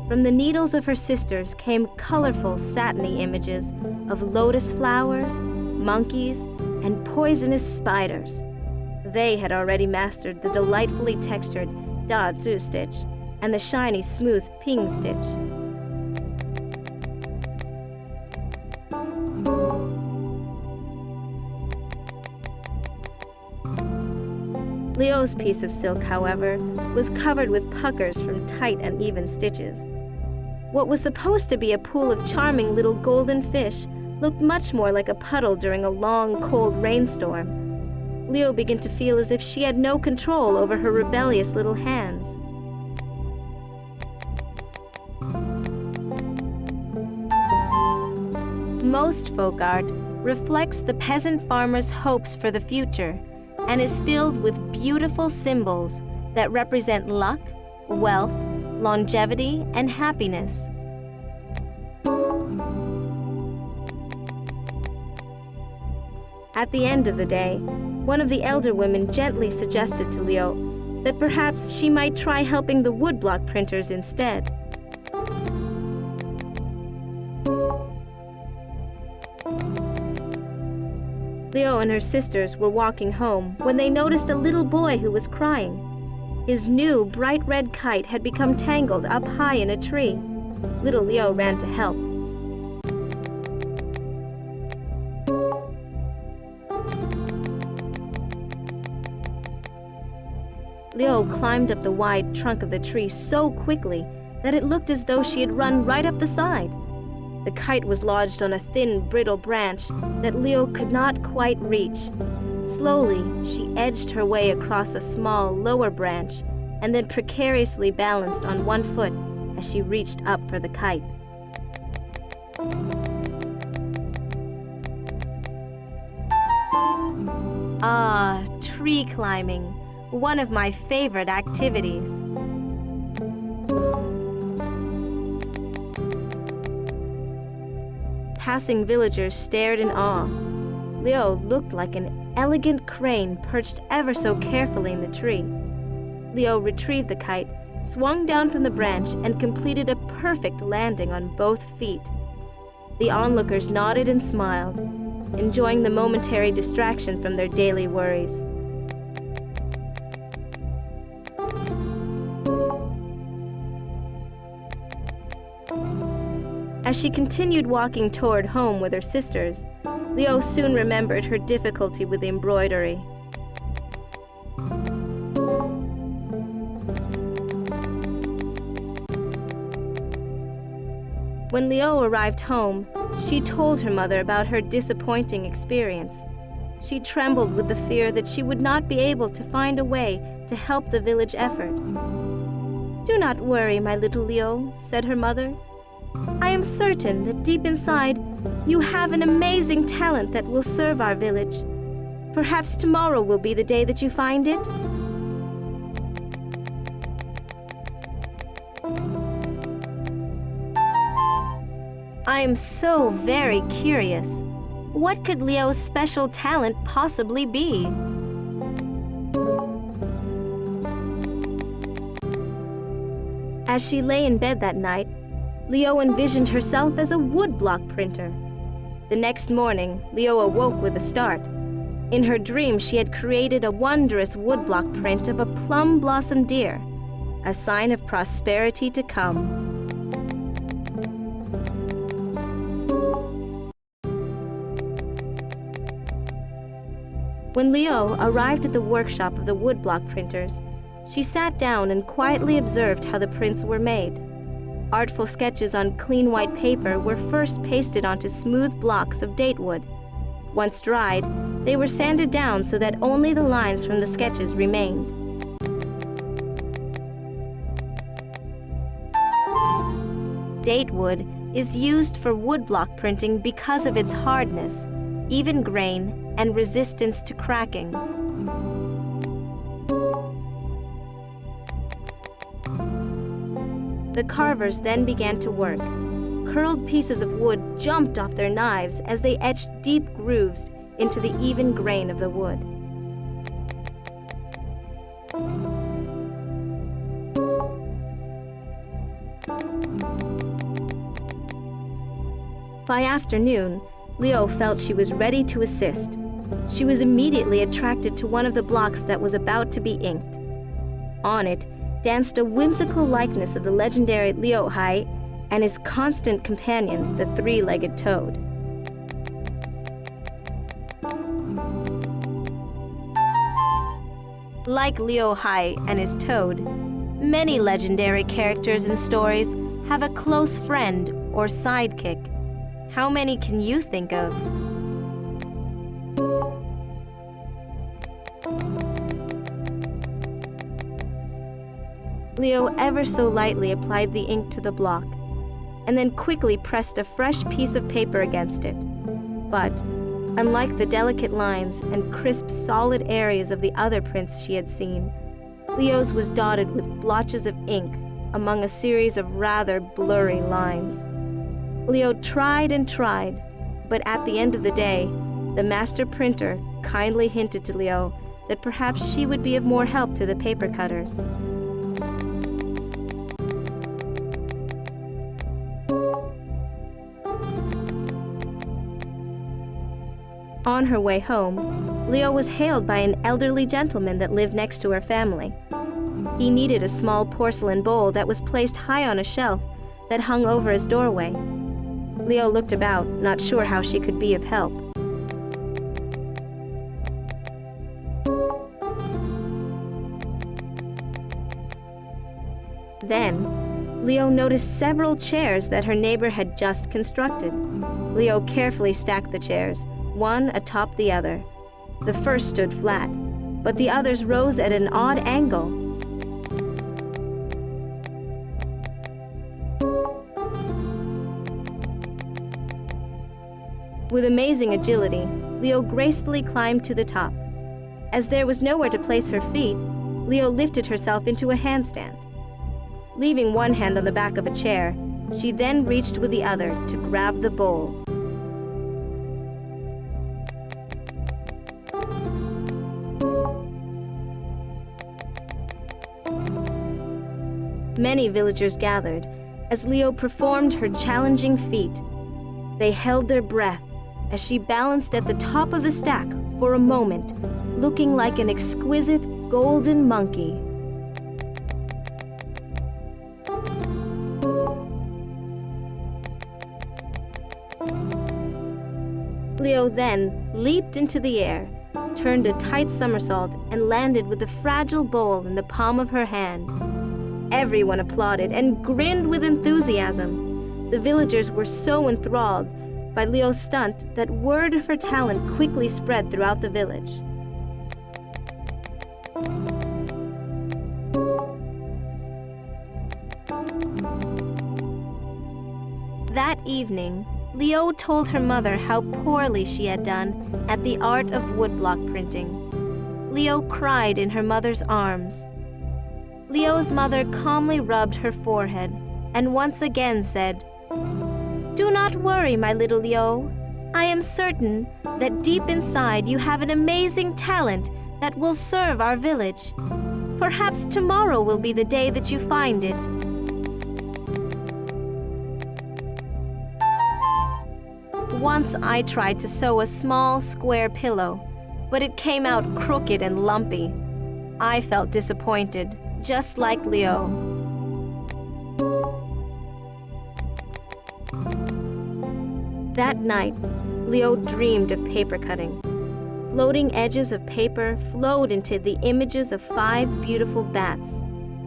From the needles of her sisters came colorful, satiny images of lotus flowers, monkeys, and poisonous spiders. They had already mastered the delightfully textured Da-Zu stitch and the shiny, smooth Ping stitch. Leo's piece of silk, however, was covered with puckers from tight, uneven stitches. What was supposed to be a pool of charming little golden fish looked much more like a puddle during a long, cold rainstorm. Leo began to feel as if she had no control over her rebellious little hands. Most folk art reflects the peasant farmer's hopes for the future and is filled with beautiful symbols that represent luck, wealth, longevity, and happiness. At the end of the day, one of the elder women gently suggested to Leo that perhaps she might try helping the woodblock printers instead. Leo and her sisters were walking home when they noticed a little boy who was crying. His new bright red kite had become tangled up high in a tree. Little Leo ran to help. Leo climbed up the wide trunk of the tree so quickly that it looked as though she had run right up the side. The kite was lodged on a thin, brittle branch that Leo could not quite reach. Slowly, she edged her way across a small, lower branch and then precariously balanced on one foot as she reached up for the kite. Ah, tree climbing, one of my favorite activities. Passing villagers stared in awe. Leo looked like an elegant crane perched ever so carefully in the tree. Leo retrieved the kite swung down from the branch and completed a perfect landing on both feet. The onlookers nodded and smiled, enjoying the momentary distraction from their daily worries. As she continued walking toward home with her sisters, Leo soon remembered her difficulty with embroidery. When Leo arrived home, she told her mother about her disappointing experience. She trembled with the fear that she would not be able to find a way to help the village effort. "Do not worry, my little Leo," said her mother. "I am certain that deep inside, you have an amazing talent that will serve our village. Perhaps tomorrow will be the day that you find it." I am so very curious. What could Leo's special talent possibly be? As she lay in bed that night, Leo envisioned herself as a woodblock printer. The next morning, Leo awoke with a start. In her dream, she had created a wondrous woodblock print of a plum blossom deer, a sign of prosperity to come. When Leo arrived at the workshop of the woodblock printers, she sat down and quietly observed how the prints were made. Artful sketches on clean white paper were first pasted onto smooth blocks of datewood. Once dried, they were sanded down so that only the lines from the sketches remained. Datewood is used for woodblock printing because of its hardness, even grain, and resistance to cracking. The carvers then began to work. Curled pieces of wood jumped off their knives as they etched deep grooves into the even grain of the wood. By afternoon, Leo felt she was ready to assist. She was immediately attracted to one of the blocks that was about to be inked. On it danced a whimsical likeness of the legendary Yentze and his constant companion, the three-legged toad. Like Yentze and his toad, many legendary characters in stories have a close friend or sidekick. How many can you think of? Leo ever so lightly applied the ink to the block, and then quickly pressed a fresh piece of paper against it. But, unlike the delicate lines and crisp, solid areas of the other prints she had seen, Leo's was dotted with blotches of ink among a series of rather blurry lines. Leo tried and tried, but at the end of the day, the master printer kindly hinted to Leo that perhaps she would be of more help to the paper cutters. On her way home, Leo was hailed by an elderly gentleman that lived next to her family. He needed a small porcelain bowl that was placed high on a shelf that hung over his doorway. Leo looked about, not sure how she could be of help. Then, Leo noticed several chairs that her neighbor had just constructed. Leo carefully stacked the chairs, one atop the other. The first stood flat, but the others rose at an odd angle. With amazing agility, Leo gracefully climbed to the top. As there was nowhere to place her feet, Leo lifted herself into a handstand. Leaving one hand on the back of a chair, she then reached with the other to grab the bowl. Many villagers gathered as Leo performed her challenging feat. They held their breath as she balanced at the top of the stack for a moment, looking like an exquisite golden monkey. Leo then leaped into the air, turned a tight somersault, and landed with a fragile bowl in the palm of her hand. Everyone applauded and grinned with enthusiasm. The villagers were so enthralled by Leo's stunt that word of her talent quickly spread throughout the village. That evening, Leo told her mother how poorly she had done at the art of woodblock printing. Leo cried in her mother's arms. Leo's mother calmly rubbed her forehead and once again said, "Do not worry, my little Leo. I am certain that deep inside you have an amazing talent that will serve our village. Perhaps tomorrow will be the day that you find it." Once I tried to sew a small square pillow, but it came out crooked and lumpy. I felt disappointed, just like Leo. That night, Leo dreamed of paper cutting. Floating edges of paper flowed into the images of 5 beautiful bats,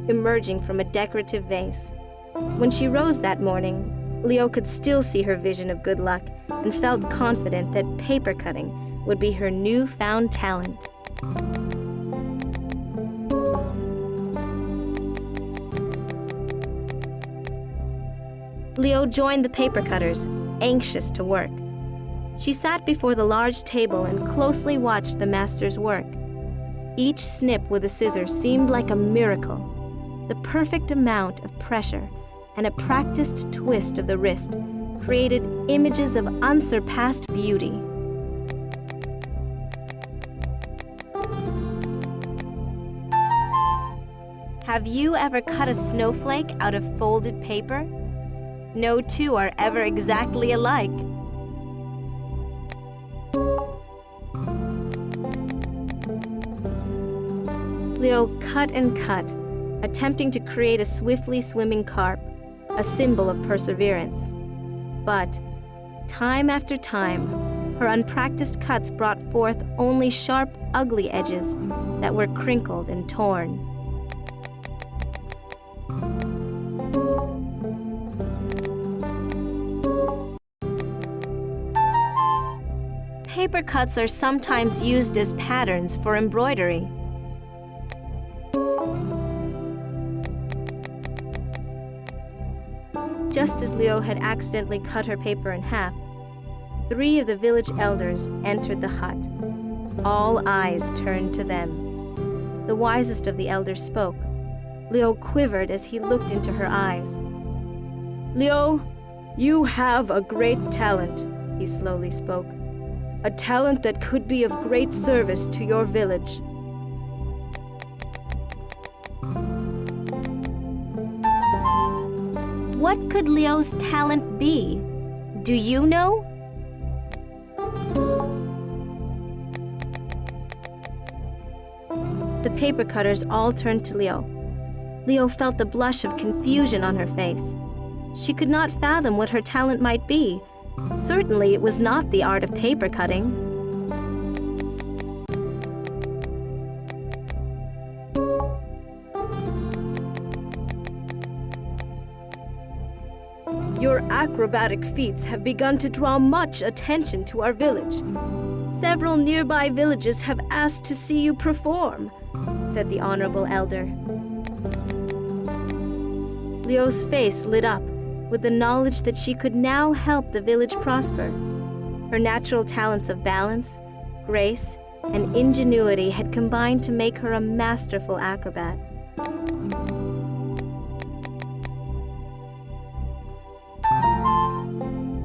emerging from a decorative vase. When she rose that morning, Leo could still see her vision of good luck and felt confident that paper cutting would be her newfound talent. Leo joined the paper cutters, anxious to work. She sat before the large table and closely watched the master's work. Each snip with a scissors seemed like a miracle. The perfect amount of pressure and a practiced twist of the wrist created images of unsurpassed beauty. Have you ever cut a snowflake out of folded paper? No two are ever exactly alike. Leo cut and cut, attempting to create a swiftly swimming carp, a symbol of perseverance. But, time after time, her unpracticed cuts brought forth only sharp, ugly edges that were crinkled and torn. Paper cuts are sometimes used as patterns for embroidery. Just as Leo had accidentally cut her paper in half, 3 of the village elders entered the hut. All eyes turned to them. The wisest of the elders spoke. Leo quivered as he looked into her eyes. "Leo, you have a great talent," he slowly spoke. "A talent that could be of great service to your village." What could Leo's talent be? Do you know? The paper cutters all turned to Leo. Leo felt the blush of confusion on her face. She could not fathom what her talent might be. Certainly it was not the art of paper cutting. "Your acrobatic feats have begun to draw much attention to our village. Several nearby villages have asked to see you perform," said the honorable elder. Leo's face lit up with the knowledge that she could now help the village prosper. Her natural talents of balance, grace, and ingenuity had combined to make her a masterful acrobat.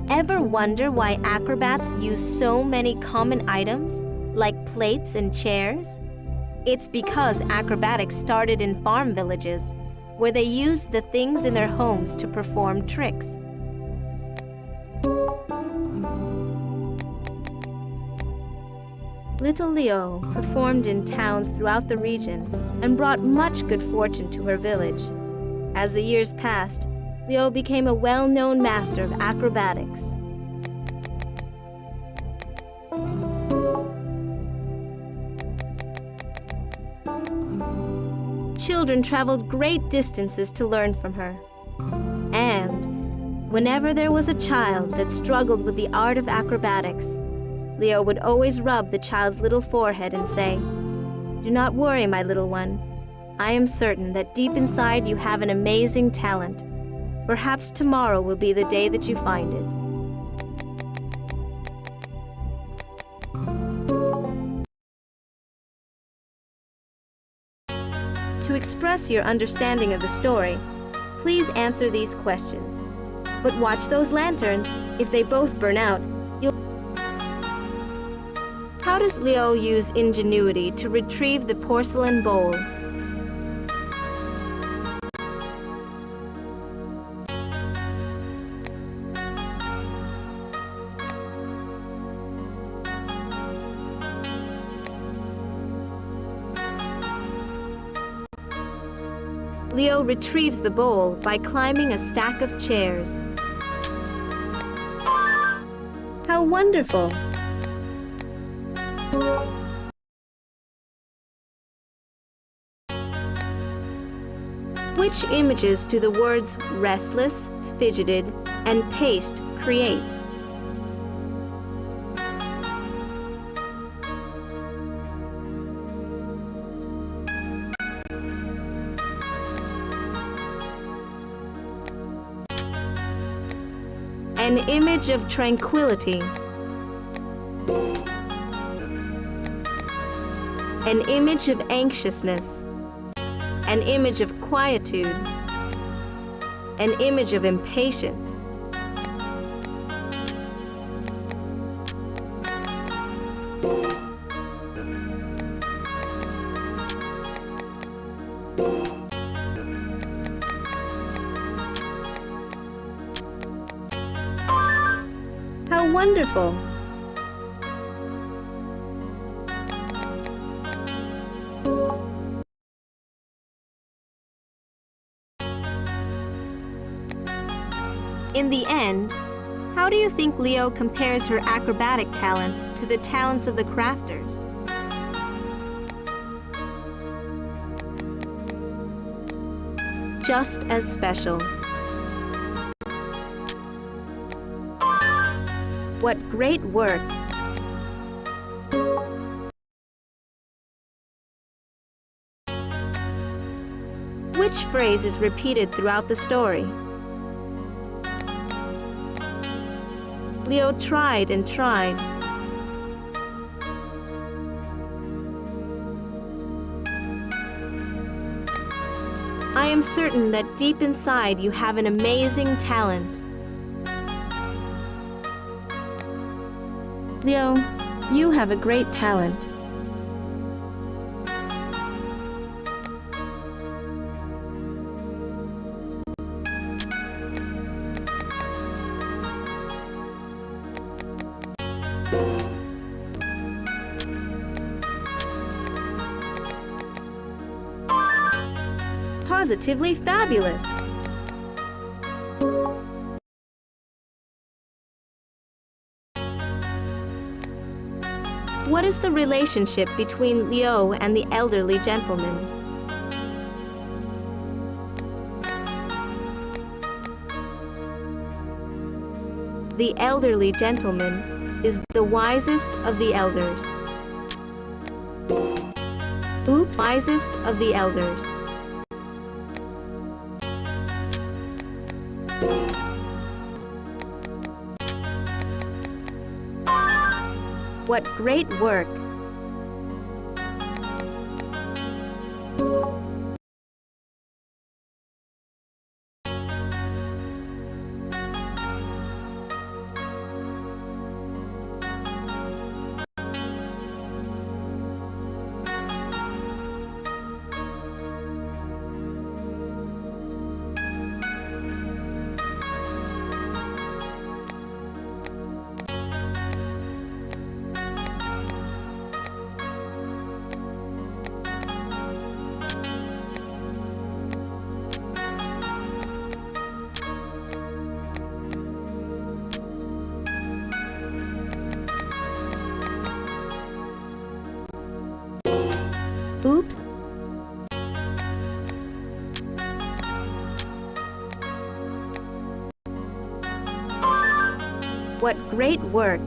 Ever wonder why acrobats use so many common items, like plates and chairs? It's because acrobatics started in farm villages, where they used the things in their homes to perform tricks. Little Leo performed in towns throughout the region and brought much good fortune to her village. As the years passed, Leo became a well-known master of acrobatics. Children traveled great distances to learn from her. And whenever there was a child that struggled with the art of acrobatics, Leo would always rub the child's little forehead and say, "Do not worry, my little one. I am certain that deep inside you have an amazing talent. Perhaps tomorrow will be the day that you find it." To express your understanding of the story, please answer these questions. But watch those lanterns. If they both burn out, How does Leo use ingenuity to retrieve the porcelain bowl? Leo retrieves the bowl by climbing a stack of chairs. How wonderful! Which images do the words restless, fidgeted, and paste create? An image of tranquility. An image of anxiousness. An image of quietude. An image of impatience. How wonderful! In the end, how do you think Leo compares her acrobatic talents to the talents of the crafters? Just as special. What great work! Which phrase is repeated throughout the story? Leo tried and tried. I am certain that deep inside you have an amazing talent. Leo, you have a great talent. Positively fabulous! What is the relationship between Leo and the elderly gentleman? The elderly gentleman is the wisest of the elders. Oops, wisest of the elders. What great work! Oops. What great work!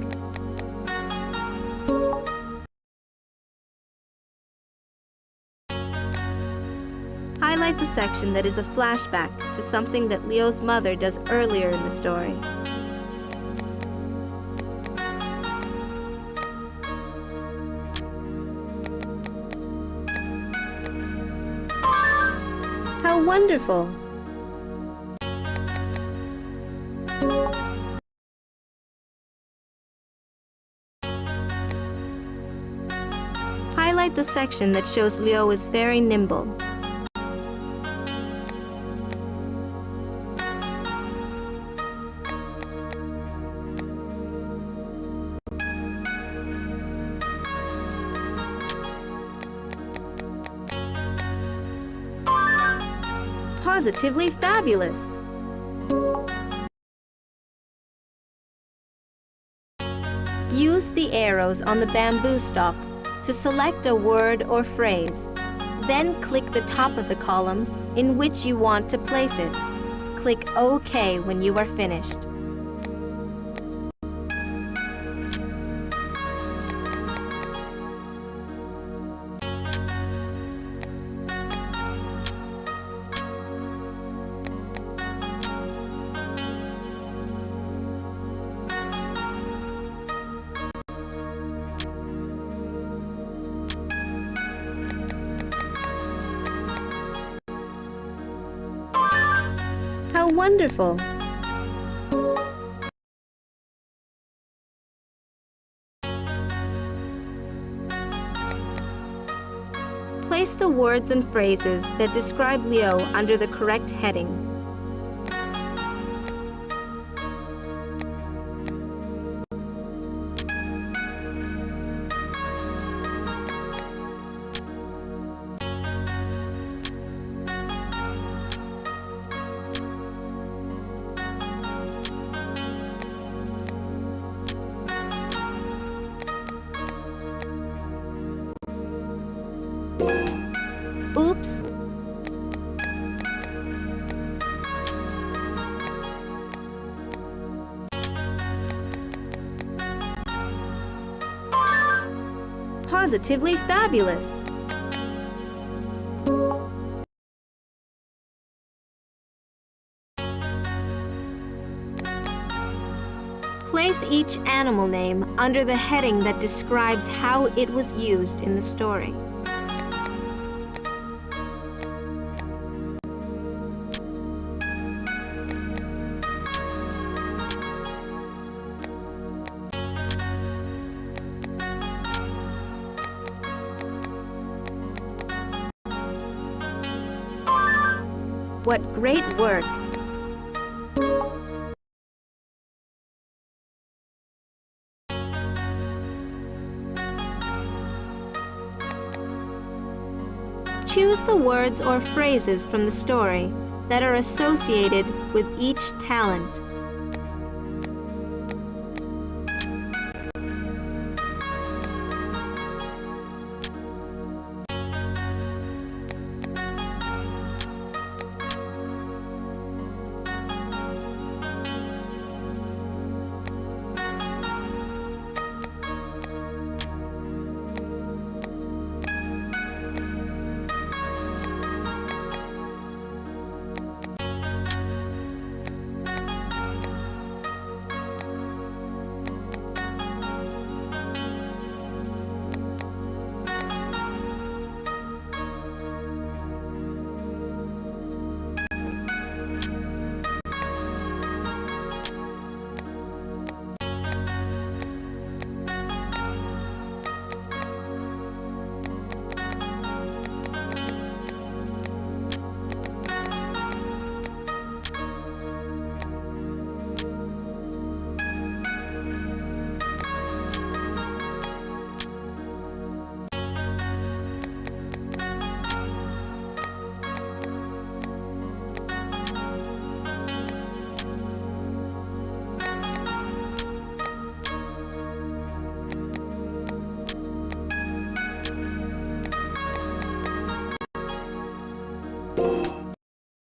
Highlight the section that is a flashback to something that Leo's mother does earlier in the story. How wonderful! Highlight the section that shows Leo is very nimble. Positively fabulous! Use the arrows on the bamboo stalk to select a word or phrase. Then click the top of the column in which you want to place it. Click OK when you are finished. How wonderful! Place the words and phrases that describe Leo under the correct heading. Oops! Positively fabulous! Place each animal name under the heading that describes how it was used in the story. What great work! Choose the words or phrases from the story that are associated with each talent.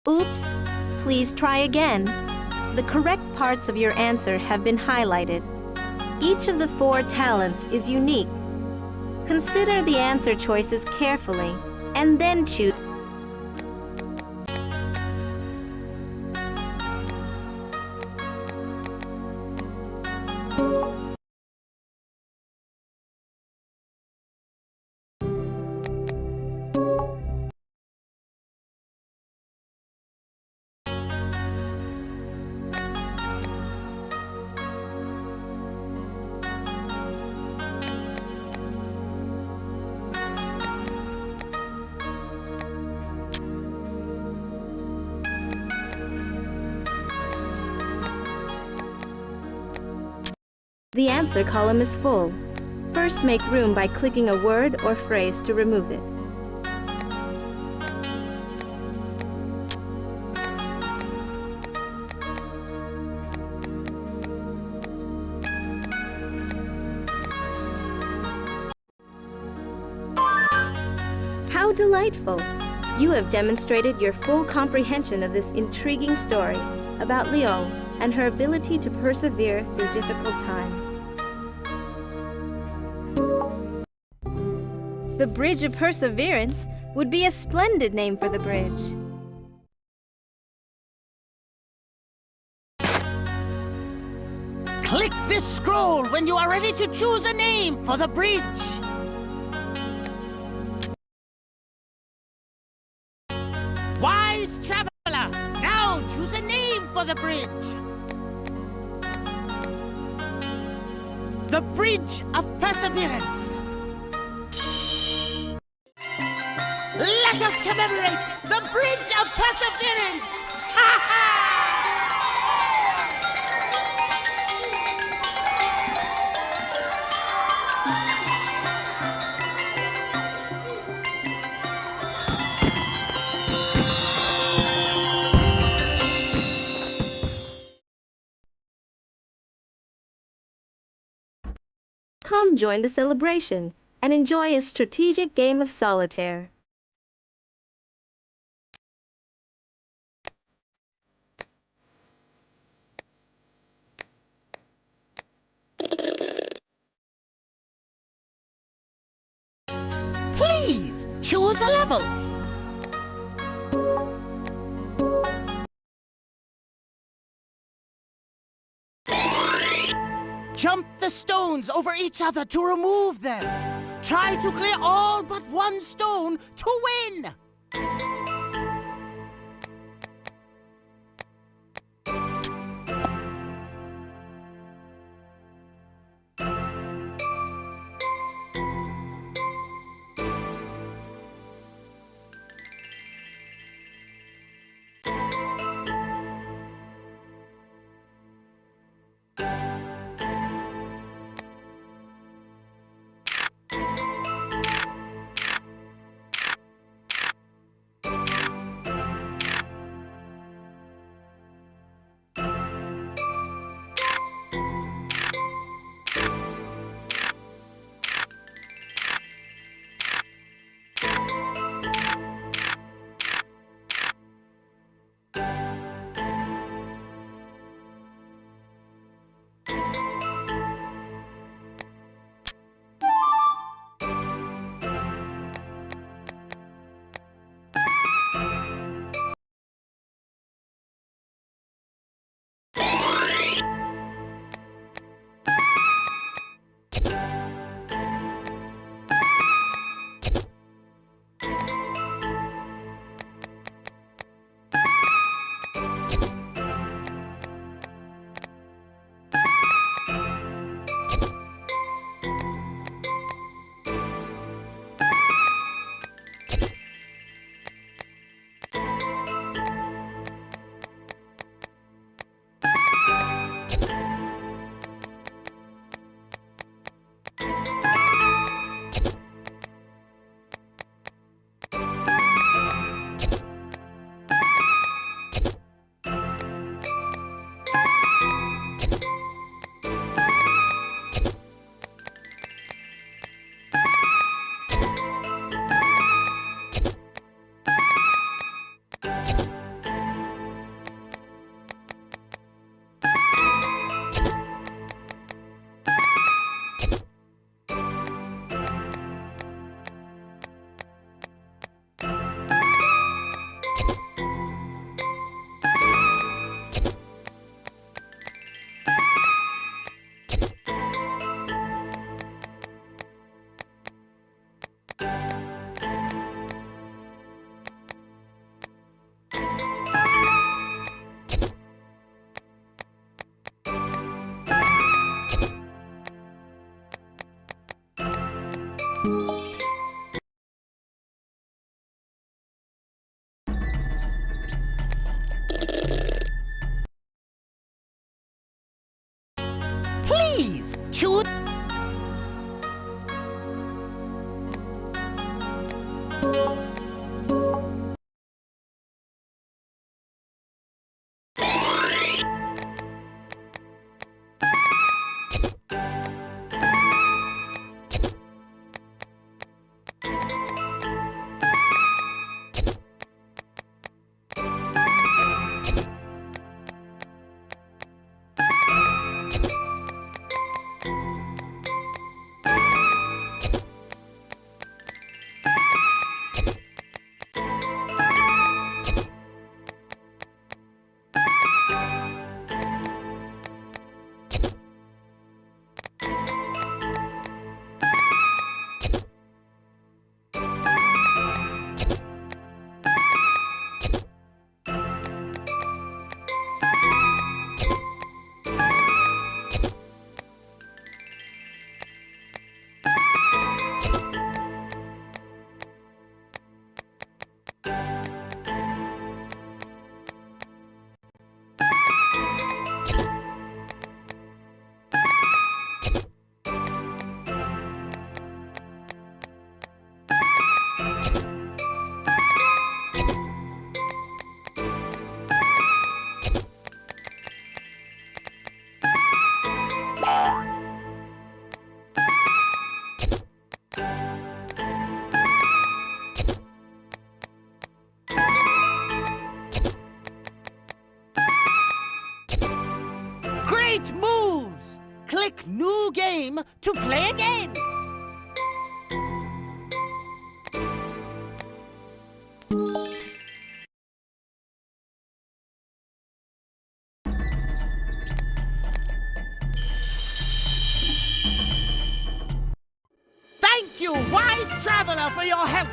Oops, please try again. The correct parts of your answer have been highlighted. Each of the 4 talents is unique. Consider the answer choices carefully, and then choose. The answer column is full. First, make room by clicking a word or phrase to remove it. How delightful! You have demonstrated your full comprehension of this intriguing story about Leo and her ability to persevere through difficult times. The Bridge of Perseverance would be a splendid name for the bridge. Click this scroll when you are ready to choose a name for the bridge. Wise traveler, now choose a name for the bridge. The Bridge of Perseverance. Let us commemorate the Bridge of Perseverance! Ha ha! Come join the celebration and enjoy a strategic game of solitaire. Please, choose a level. Jump the stones over each other to remove them. Try to clear all but one stone to win. to play again. Thank you, wise traveler, for your help.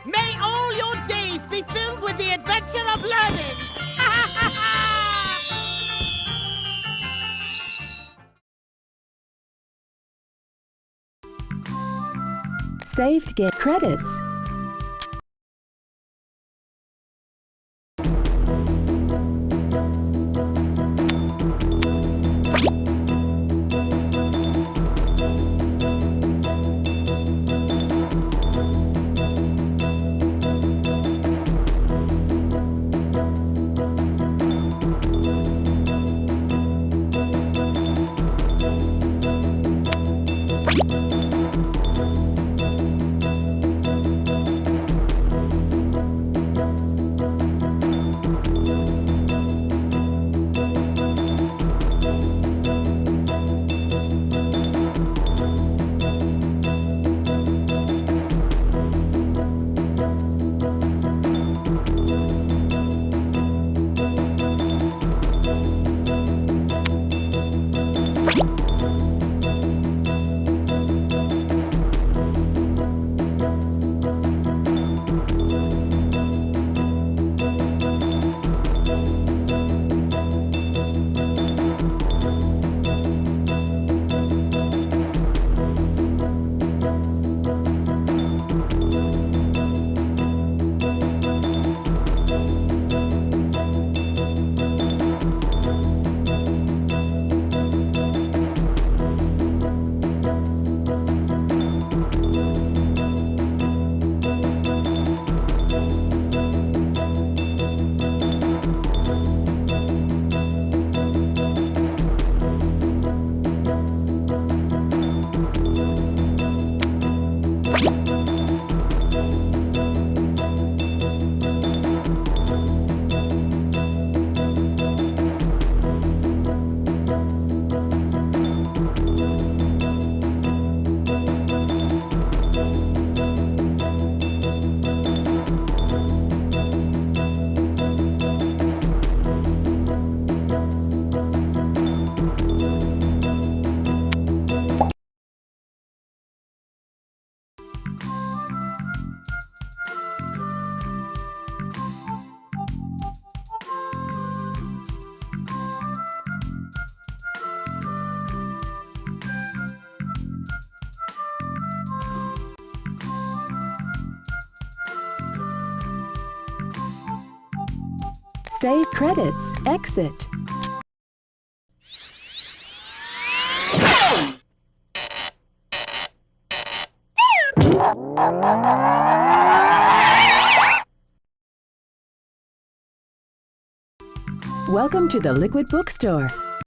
May all your days be filled with the adventure of learning. Saved get credits. Save credits. Exit. Welcome to the Liquid Bookstore.